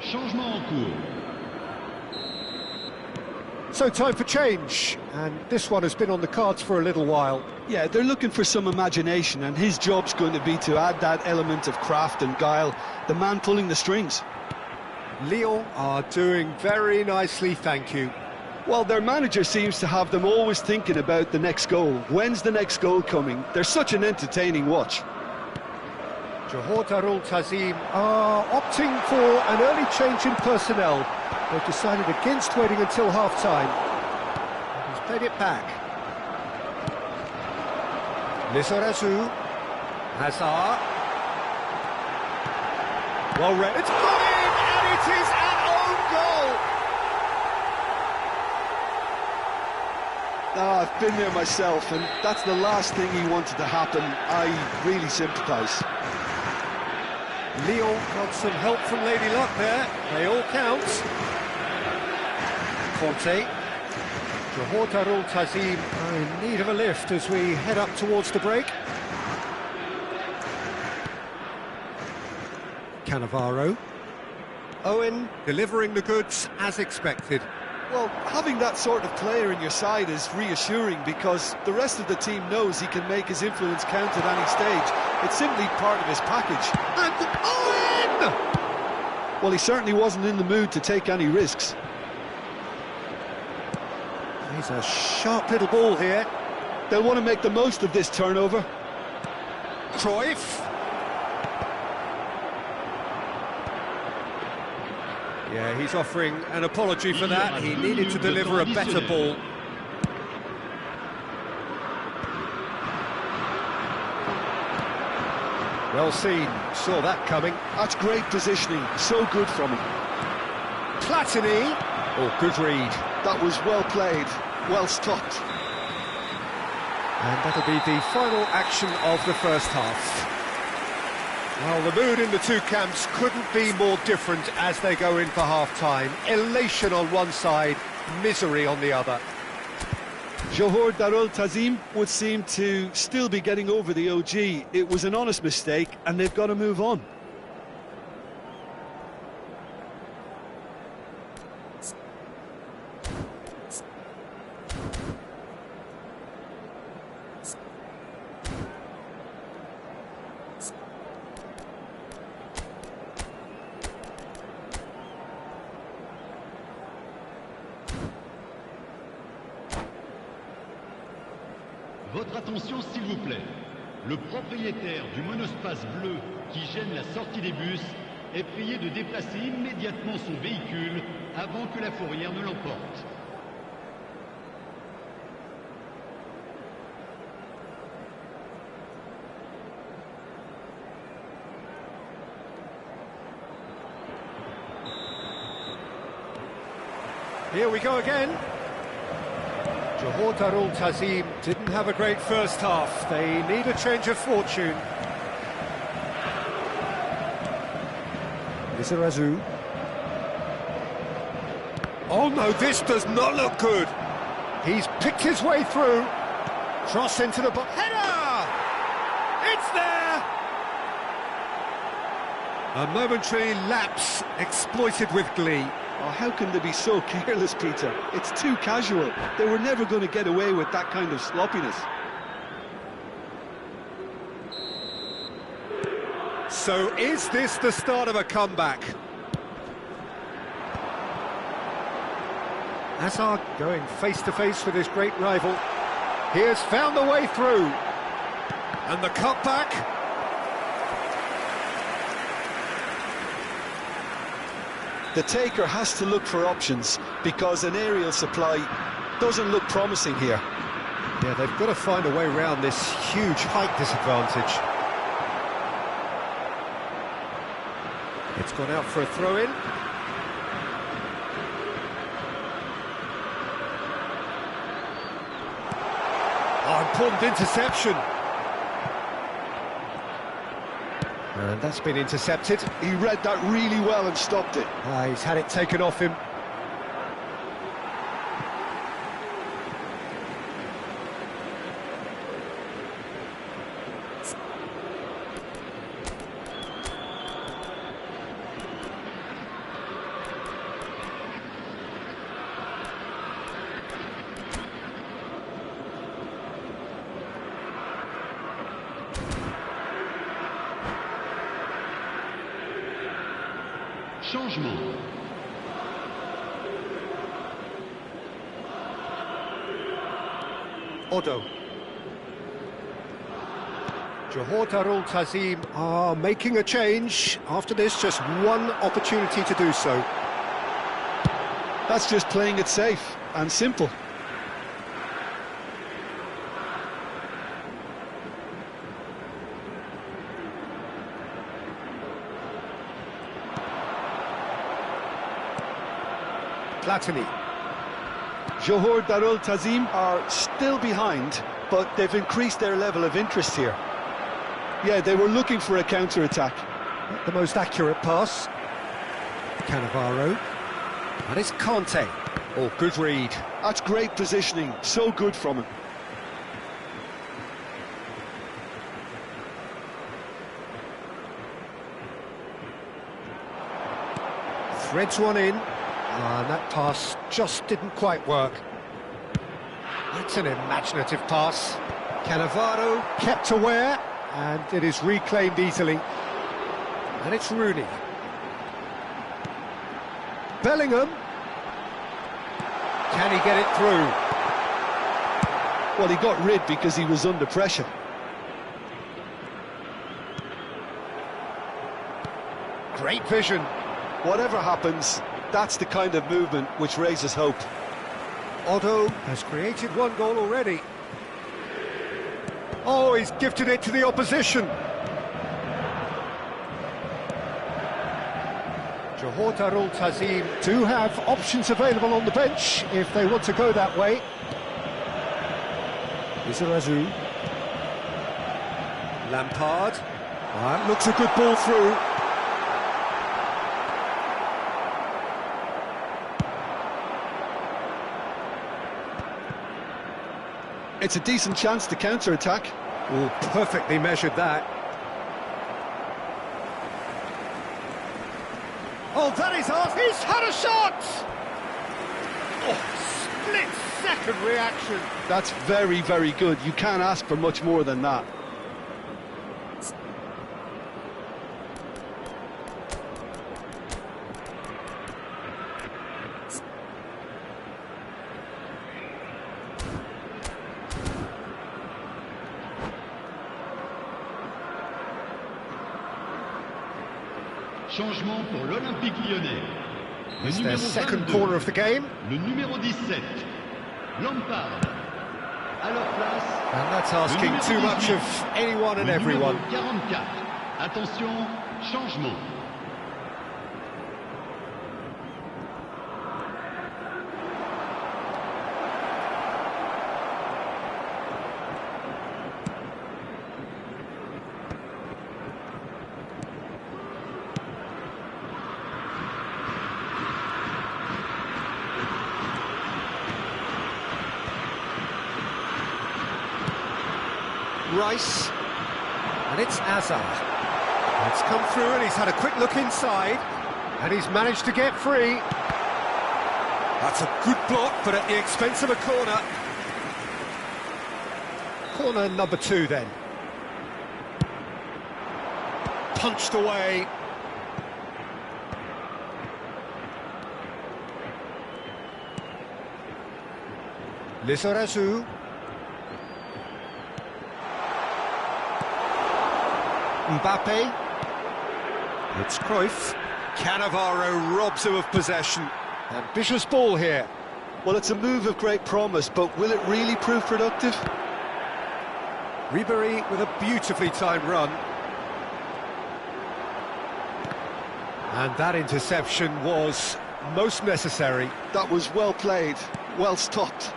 Changement en cours. So time for change, and this one has been on the cards for a little while. Yeah, they're looking for some imagination, and his job's going to be to add that element of craft and guile, the man pulling the strings. Lyon are doing very nicely, thank you. Well, their manager seems to have them always thinking about the next goal. When's the next goal coming? They're such an entertaining watch. Johor Darul Tazim are opting for an early change in personnel. They've decided against waiting until half-time. He's played it back. Lizarazu. Hazard. Well read. It's gone in, and it is an own goal! Oh, I've been there myself, and that's the last thing he wanted to happen. I really sympathise. Lyon got some help from Lady Luck there. They all count. Conte. Johor Darul Tazim are in need of a lift as we head up towards the break. Cannavaro. Owen delivering the goods as expected. Well, having that sort of player in your side is reassuring because the rest of the team knows he can make his influence count at any stage. It's simply part of his package. And Owen! Well, he certainly wasn't in the mood to take any risks. He's a sharp little ball here. They'll want to make the most of this turnover. Cruyff. Yeah, he's offering an apology for that. He needed to deliver a better ball. Well seen, saw that coming. That's great positioning, so good from him. Platini. Oh, good read. That was well played, well stopped. And that'll be the final action of the first half. Well, the mood in the two camps couldn't be more different as they go in for half-time. Elation on one side, misery on the other. Johor Darul Tazim would seem to still be getting over the OG. It was an honest mistake, and they've got to move on. Votre attention s'il vous plaît. Le propriétaire du monospace bleu qui gêne la sortie des bus est prié de déplacer immédiatement son véhicule avant que la fourrière ne l'emporte. Here we go again. Johor Darul Tazim didn't have a great first half. They need a change of fortune. Lizarazu. Oh no, this does not look good. He's picked his way through. Cross into the box. Header! It's there! A momentary lapse exploited with glee. Oh, how can they be so careless, Peter? It's too casual. They were never going to get away with that kind of sloppiness. So is this the start of a comeback? Hazard going face-to-face with his great rival. He has found the way through. And the cutback. The taker has to look for options because an aerial supply doesn't look promising here. Yeah, they've got to find a way around this huge height disadvantage. It's gone out for a throw-in. Oh, important interception. And that's been intercepted. He read that really well and stopped it. He's had it taken off him. Changement. Odo. Johor Darul Tazim are making a change. After this, just one opportunity to do so. That's just playing it safe and simple. Platini. Johor Darul Tazim are still behind, but they've increased their level of interest here. Yeah, they were looking for a counter-attack. The most accurate pass. Cannavaro. And it's Conte. Oh, good read. That's great positioning, so good from him. Threads one in. And that pass just didn't quite work. That's an imaginative pass. Cannavaro kept aware, and it is reclaimed easily. And it's Rooney. Bellingham. Can he get it through? Well, he got rid because he was under pressure. Great vision. Whatever happens, that's the kind of movement which raises hope. Otto has created one goal already. Oh, he's gifted it to the opposition. Johor Darul Tazim do have options available on the bench if they want to go that way. Lizarazu. Lampard. That looks a good ball through. It's a decent chance to counter-attack. Oh, perfectly measured that. Oh, that is off. He's had a shot! Oh, split-second reaction. That's very, very good. You can't ask for much more than that. Changement pour l'Olympique Lyonnais. Le It's their numéro second 22, corner of the game. le numéro 17, Lampard. À leur place, And that's le asking numéro too much 18, of anyone and le everyone. numéro 44. Attention, changement. Rice. And it's Azar. It's come through and he's had a quick look inside. And he's managed to get free. That's a good block, but at the expense of a corner. Corner number 2 then. Punched away. Lizarazu. Mbappe. It's Cruyff. Cannavaro robs him of possession. Ambitious ball here. Well, it's a move of great promise, but will it really prove productive? Ribéry with a beautifully timed run. And that interception was most necessary. That was well played, well stopped.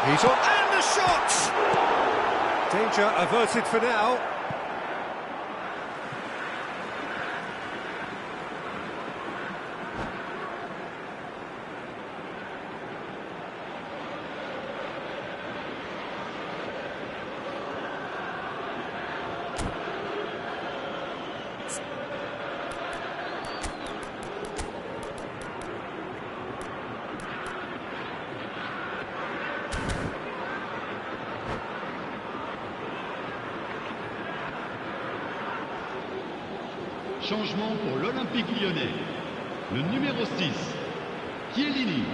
He's on, and the shot! Danger averted for now. Changement pour l'Olympique lyonnais. Le numéro 6, Chiellini.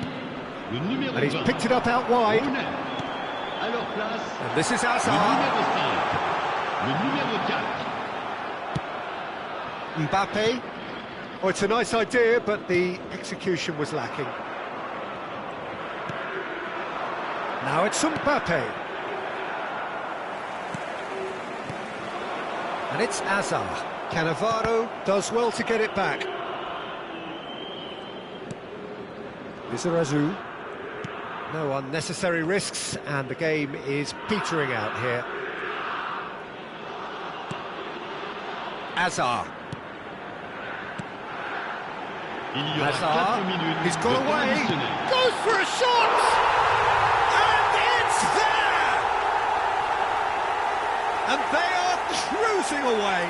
Le numéro 20, And he's picked it up out wide. Brunet. À leur place, And this is le Hazard. numéro 5, le numéro 4. Mbappe. Oh, it's a nice idea, but the execution was lacking. Now it's Mbappe. And it's Azar. Cannavaro does well to get it back. Lizarazu. No unnecessary risks, and the game is petering out here. Azar. Il y aura 4 Hazard, minutes he's de got temps away, additionnel. goes for a shot, and it's there! And they are cruising away.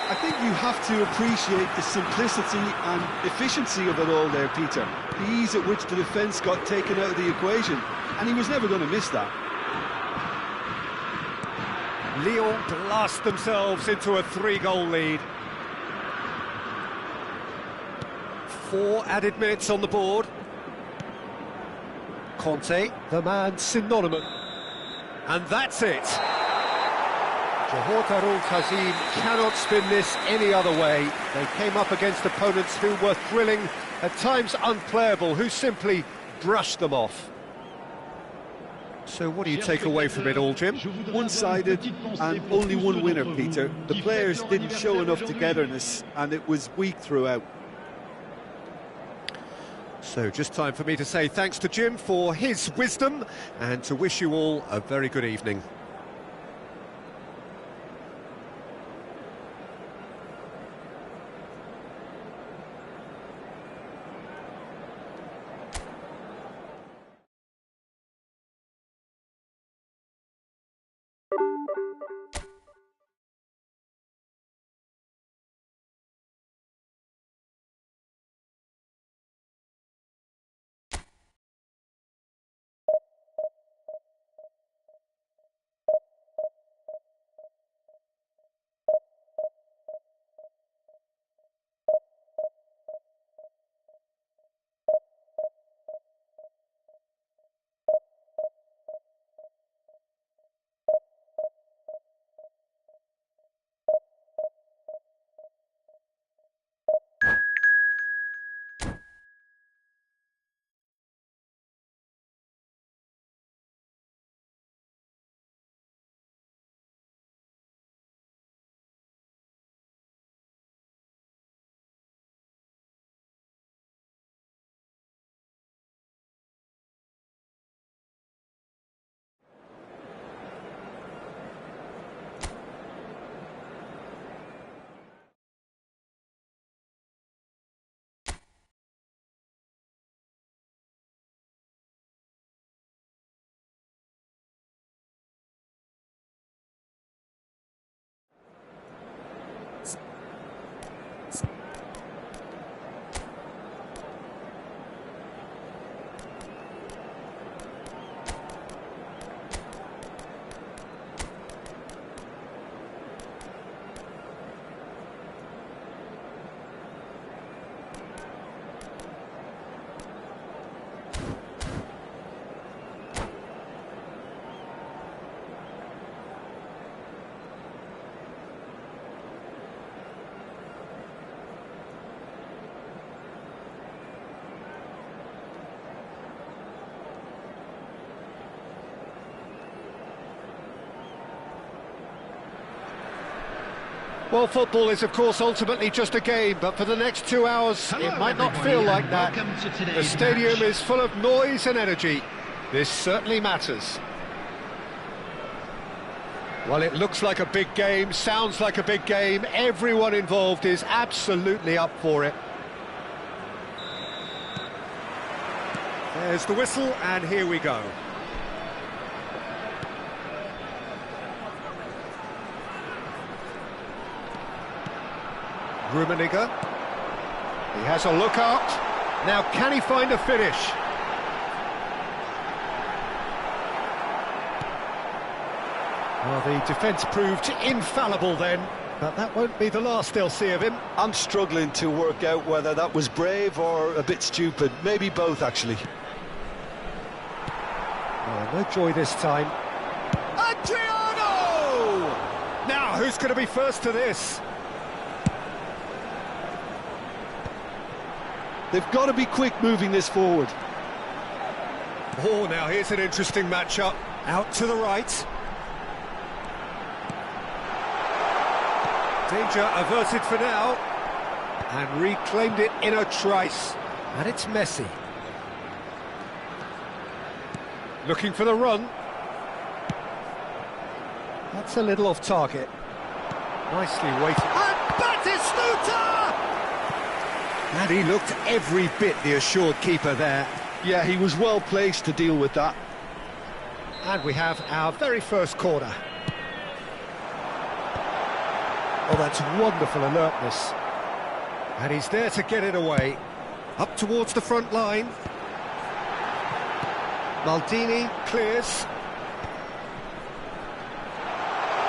I think you have to appreciate the simplicity and efficiency of it all there, Peter. The ease at which the defence got taken out of the equation, and he was never going to miss that. Lyon blast themselves into a 3-goal lead. 4 added minutes on the board. Conte, the man synonymous. And that's it. Johor Darul Tazim cannot spin this any other way. They came up against opponents who were thrilling, at times unplayable, who simply brushed them off. So what do you take away from it all, Jim? One-sided and only one winner, Peter. The players didn't show enough togetherness, and it was weak throughout. So just time for me to say thanks to Jim for his wisdom and to wish you all a very good evening. Well, football is, of course, ultimately just a game, but for the next 2 hours, it might not feel like that. The stadium is full of noise and energy. This certainly matters. Well, it looks like a big game, sounds like a big game. Everyone involved is absolutely up for it. There's the whistle, and here we go. Rummenigge. He has a look out. Now, can he find a finish? Well, the defence proved infallible then, but that won't be the last they'll see of him. I'm struggling to work out whether that was brave or a bit stupid. Maybe both, actually. Oh, no joy this time. Adriano! Now, who's going to be first to this? They've got to be quick moving this forward. Oh, now here's an interesting matchup. Out to the right. Danger averted for now. And reclaimed it in a trice. And it's Messi. Looking for the run. That's a little off target. Nicely weighted. And Batistuta! And he looked every bit the assured keeper there. Yeah, he was well placed to deal with that. And we have our very first corner. Oh, that's wonderful alertness. And he's there to get it away. Up towards the front line. Maldini clears.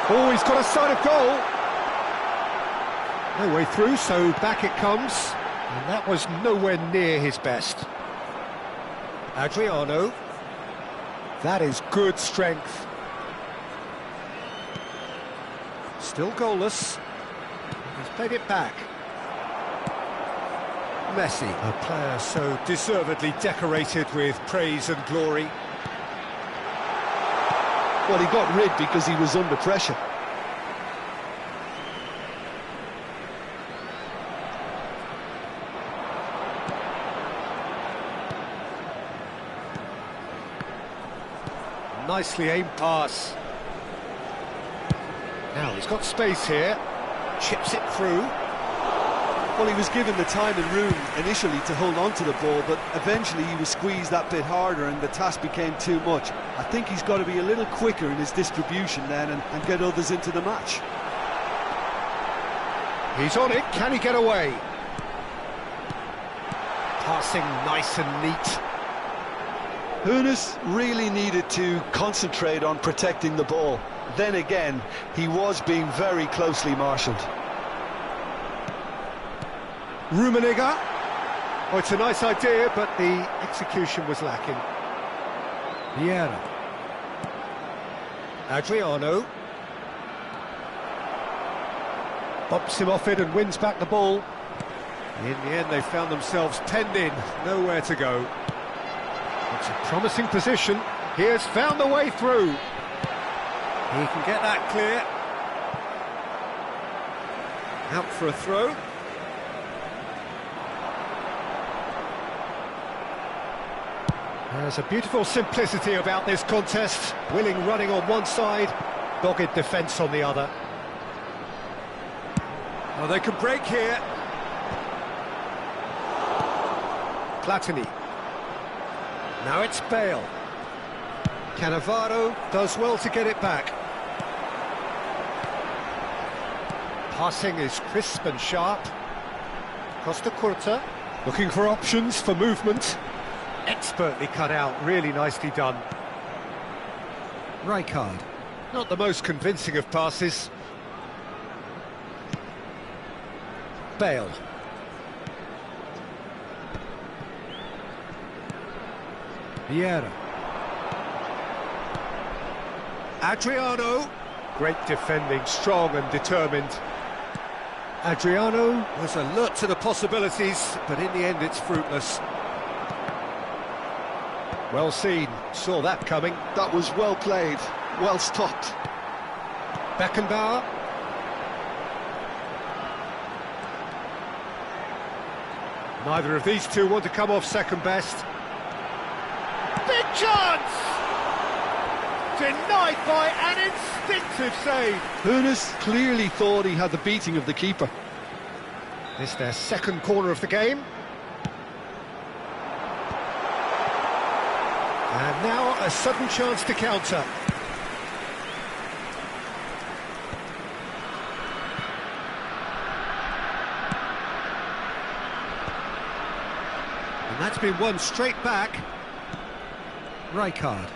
Oh, he's got a sight of goal. No way through, so back it comes. And that was nowhere near his best. Adriano. That is good strength. Still goalless. He's played it back. Messi, a player so deservedly decorated with praise and glory. Well, he got rid because he was under pressure. Nicely aimed pass. Now he's got space here. Chips it through. Well, he was given the time and room initially to hold on to the ball, but eventually he was squeezed that bit harder and the task became too much. I think he's got to be a little quicker in his distribution then and get others into the match. He's on it. Can he get away? Passing nice and neat. Hoeneß really needed to concentrate on protecting the ball. Then again, he was being very closely marshalled. Rummenigge. Oh, it's a nice idea, but the execution was lacking. Vieira. Adriano. Bops him off it and wins back the ball. In the end, they found themselves penned in, nowhere to go. It's a promising position. He has found the way through. He can get that clear. Out for a throw. There's a beautiful simplicity about this contest. Willing running on one side, dogged defence on the other. Oh, they can break here. Platini. Now it's Bale. Cannavaro does well to get it back. Passing is crisp and sharp. Costa Curta, looking for options for movement. Expertly cut out, really nicely done. Rijkaard, not the most convincing of passes. Bale. Vieira. Adriano. Great defending, strong and determined. Adriano was alert to the possibilities, but in the end it's fruitless. Well seen, saw that coming. That was well played, well stopped. Beckenbauer. Neither of these two want to come off second best. Big chance! Denied by an instinctive save. Hoeneß clearly thought he had the beating of the keeper. This their second corner of the game. And now a sudden chance to counter. And that's been won straight back. Rijkaard.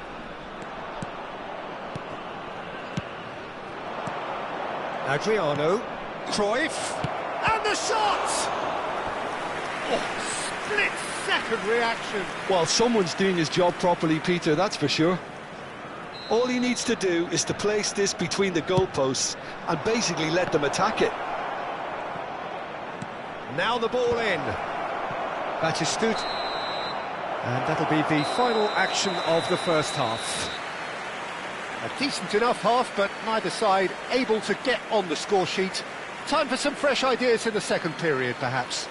Adriano. Cruyff. And the shot! Oh, split-second reaction. Well, someone's doing his job properly, Peter, that's for sure. All he needs to do is to place this between the goalposts and basically let them attack it. Now the ball in. Batistut. And that'll be the final action of the first half. A decent enough half, but neither side able to get on the score sheet. Time for some fresh ideas in the second period, perhaps.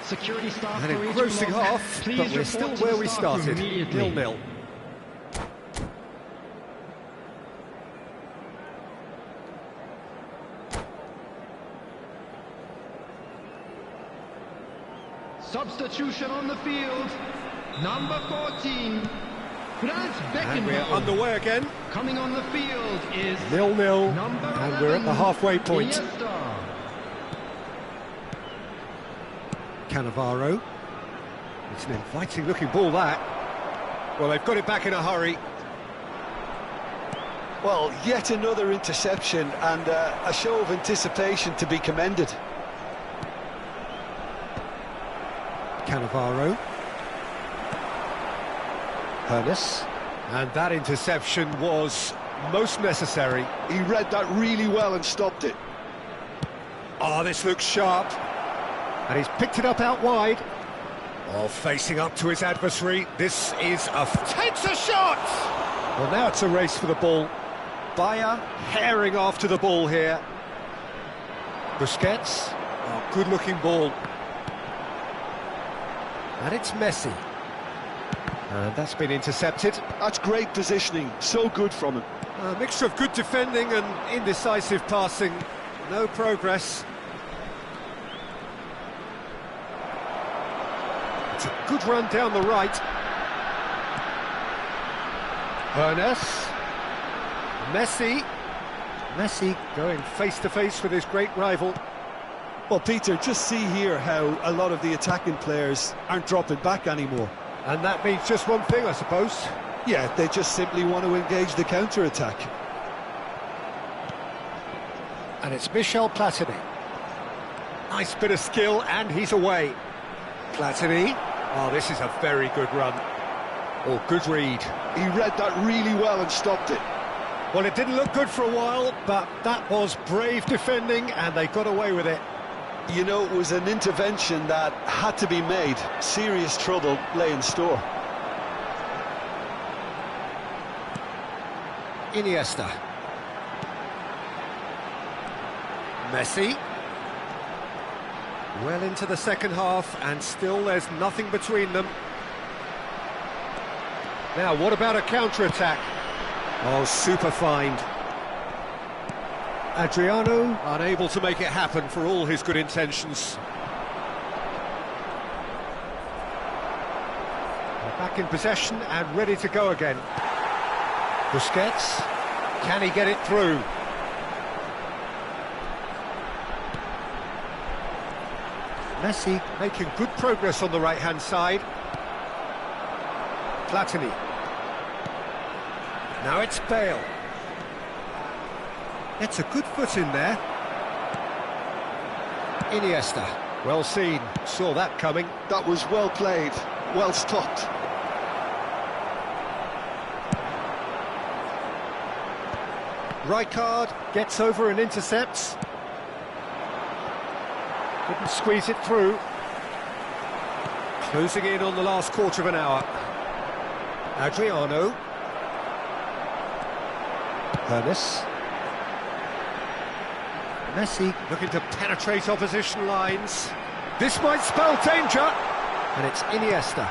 Security staff An engrossing half, but we're still where we started, 0-0. Substitution on the field. Number 14, Franz Beckenbauer. And we're underway again. Coming on the field is 0-0, number and we're at the halfway point. Iniesta. Cannavaro. It's an inviting-looking ball, that. Well, they've got it back in a hurry. Well, yet another interception and a show of anticipation to be commended. Cannavaro. Hoeneß. And that interception was most necessary. He read that really well and stopped it. Oh, this looks sharp. And he's picked it up out wide. Oh, facing up to his adversary. This is takes a shot! Well, now it's a race for the ball. Bayer herring after the ball here. Busquets. Oh, good-looking ball. And it's Messi. And that's been intercepted. That's great positioning, so good from him. A mixture of good defending and indecisive passing. No progress. It's a good run down the right. Hoeneß. Messi. Messi going face-to-face with his great rival. Well, Peter, just see here how a lot of the attacking players aren't dropping back anymore. And that means just one thing, I suppose. Yeah, they just simply want to engage the counter-attack. And it's Michel Platini. Nice bit of skill, and he's away. Platini. Oh, this is a very good run. Oh, good read. He read that really well and stopped it. Well, it didn't look good for a while, but that was brave defending, and they got away with it. You know, it was an intervention that had to be made. Serious trouble lay in store. Iniesta. Messi. Well into the second half, and still there's nothing between them. Now, what about a counter-attack? Oh, super find. Adriano unable to make it happen for all his good intentions. They're back in possession and ready to go again. Busquets, can he get it through? Messi making good progress on the right-hand side. Platini. Now it's Bale. It's a good foot in there. Iniesta. Well seen. Saw that coming. That was well played. Well stopped. Rijkaard gets over and intercepts. Couldn't squeeze it through. Closing in on the last quarter of an hour. Adriano. Hoeneß. Messi looking to penetrate opposition lines. This might spell danger. And it's Iniesta.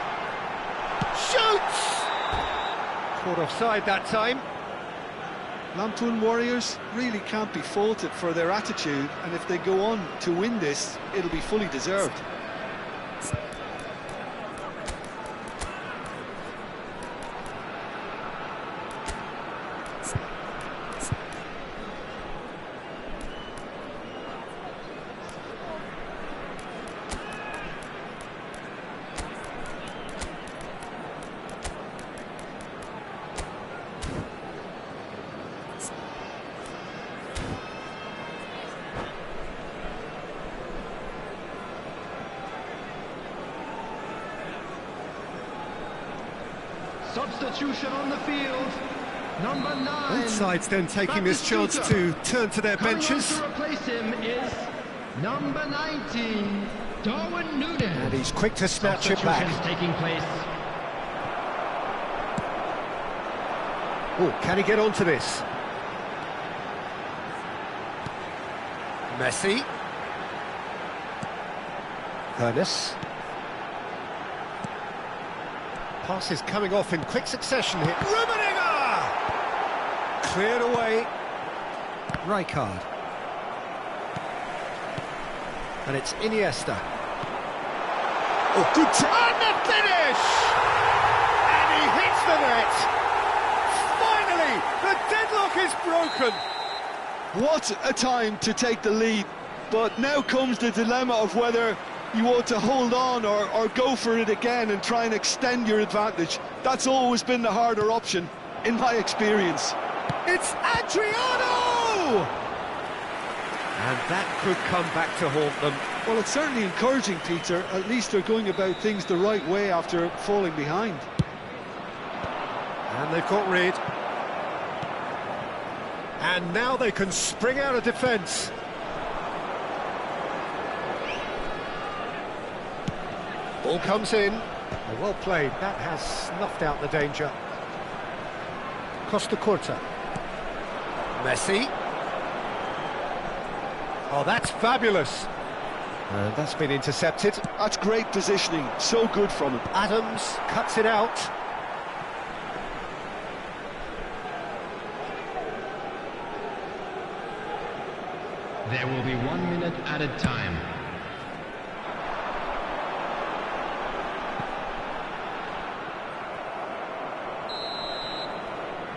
Shoots! Caught offside that time. Lampoon Warriors really can't be faulted for their attitude, and if they go on to win this, it'll be fully deserved. Substitution on the field. Number 9. Both sides then taking this chance to turn to their benches. Coming on to replace him is number 19, Darwin Núñez. And he's quick to snatch it back. Substitutions taking place. Oh, can he get onto this? Messi. Ernest. Passes coming off in quick succession here. Rummenigge! Cleared away. Rijkaard. And it's Iniesta. Oh, good time! And the finish! And he hits the net! Finally, the deadlock is broken! What a time to take the lead, but now comes the dilemma of whether you ought to hold on or go for it again and try and extend your advantage. That's always been the harder option, in my experience. It's Adriano! And that could come back to haunt them. Well, it's certainly encouraging, Peter. At least they're going about things the right way after falling behind. And they've got rid. And now they can spring out of defence. Ball comes in. Oh, well played. That has snuffed out the danger. Costa Curta. Messi. Oh, that's fabulous. And that's been intercepted. That's great positioning. So good from him. Adams cuts it out. There will be 1 minute added time.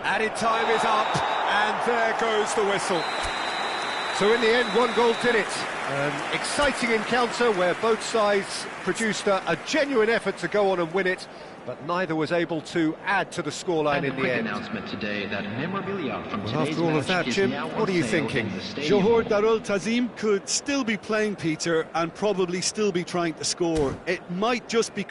Added time is up, and there goes the whistle. So in the end, 1 goal did it. An exciting encounter where both sides produced a genuine effort to go on and win it, but neither was able to add to the scoreline in the end. Announcement today that memorabilia from Well, after all of that, Jim, what are you thinking? Johor Darul Tazim could still be playing, Peter, and probably still be trying to score. It might just be...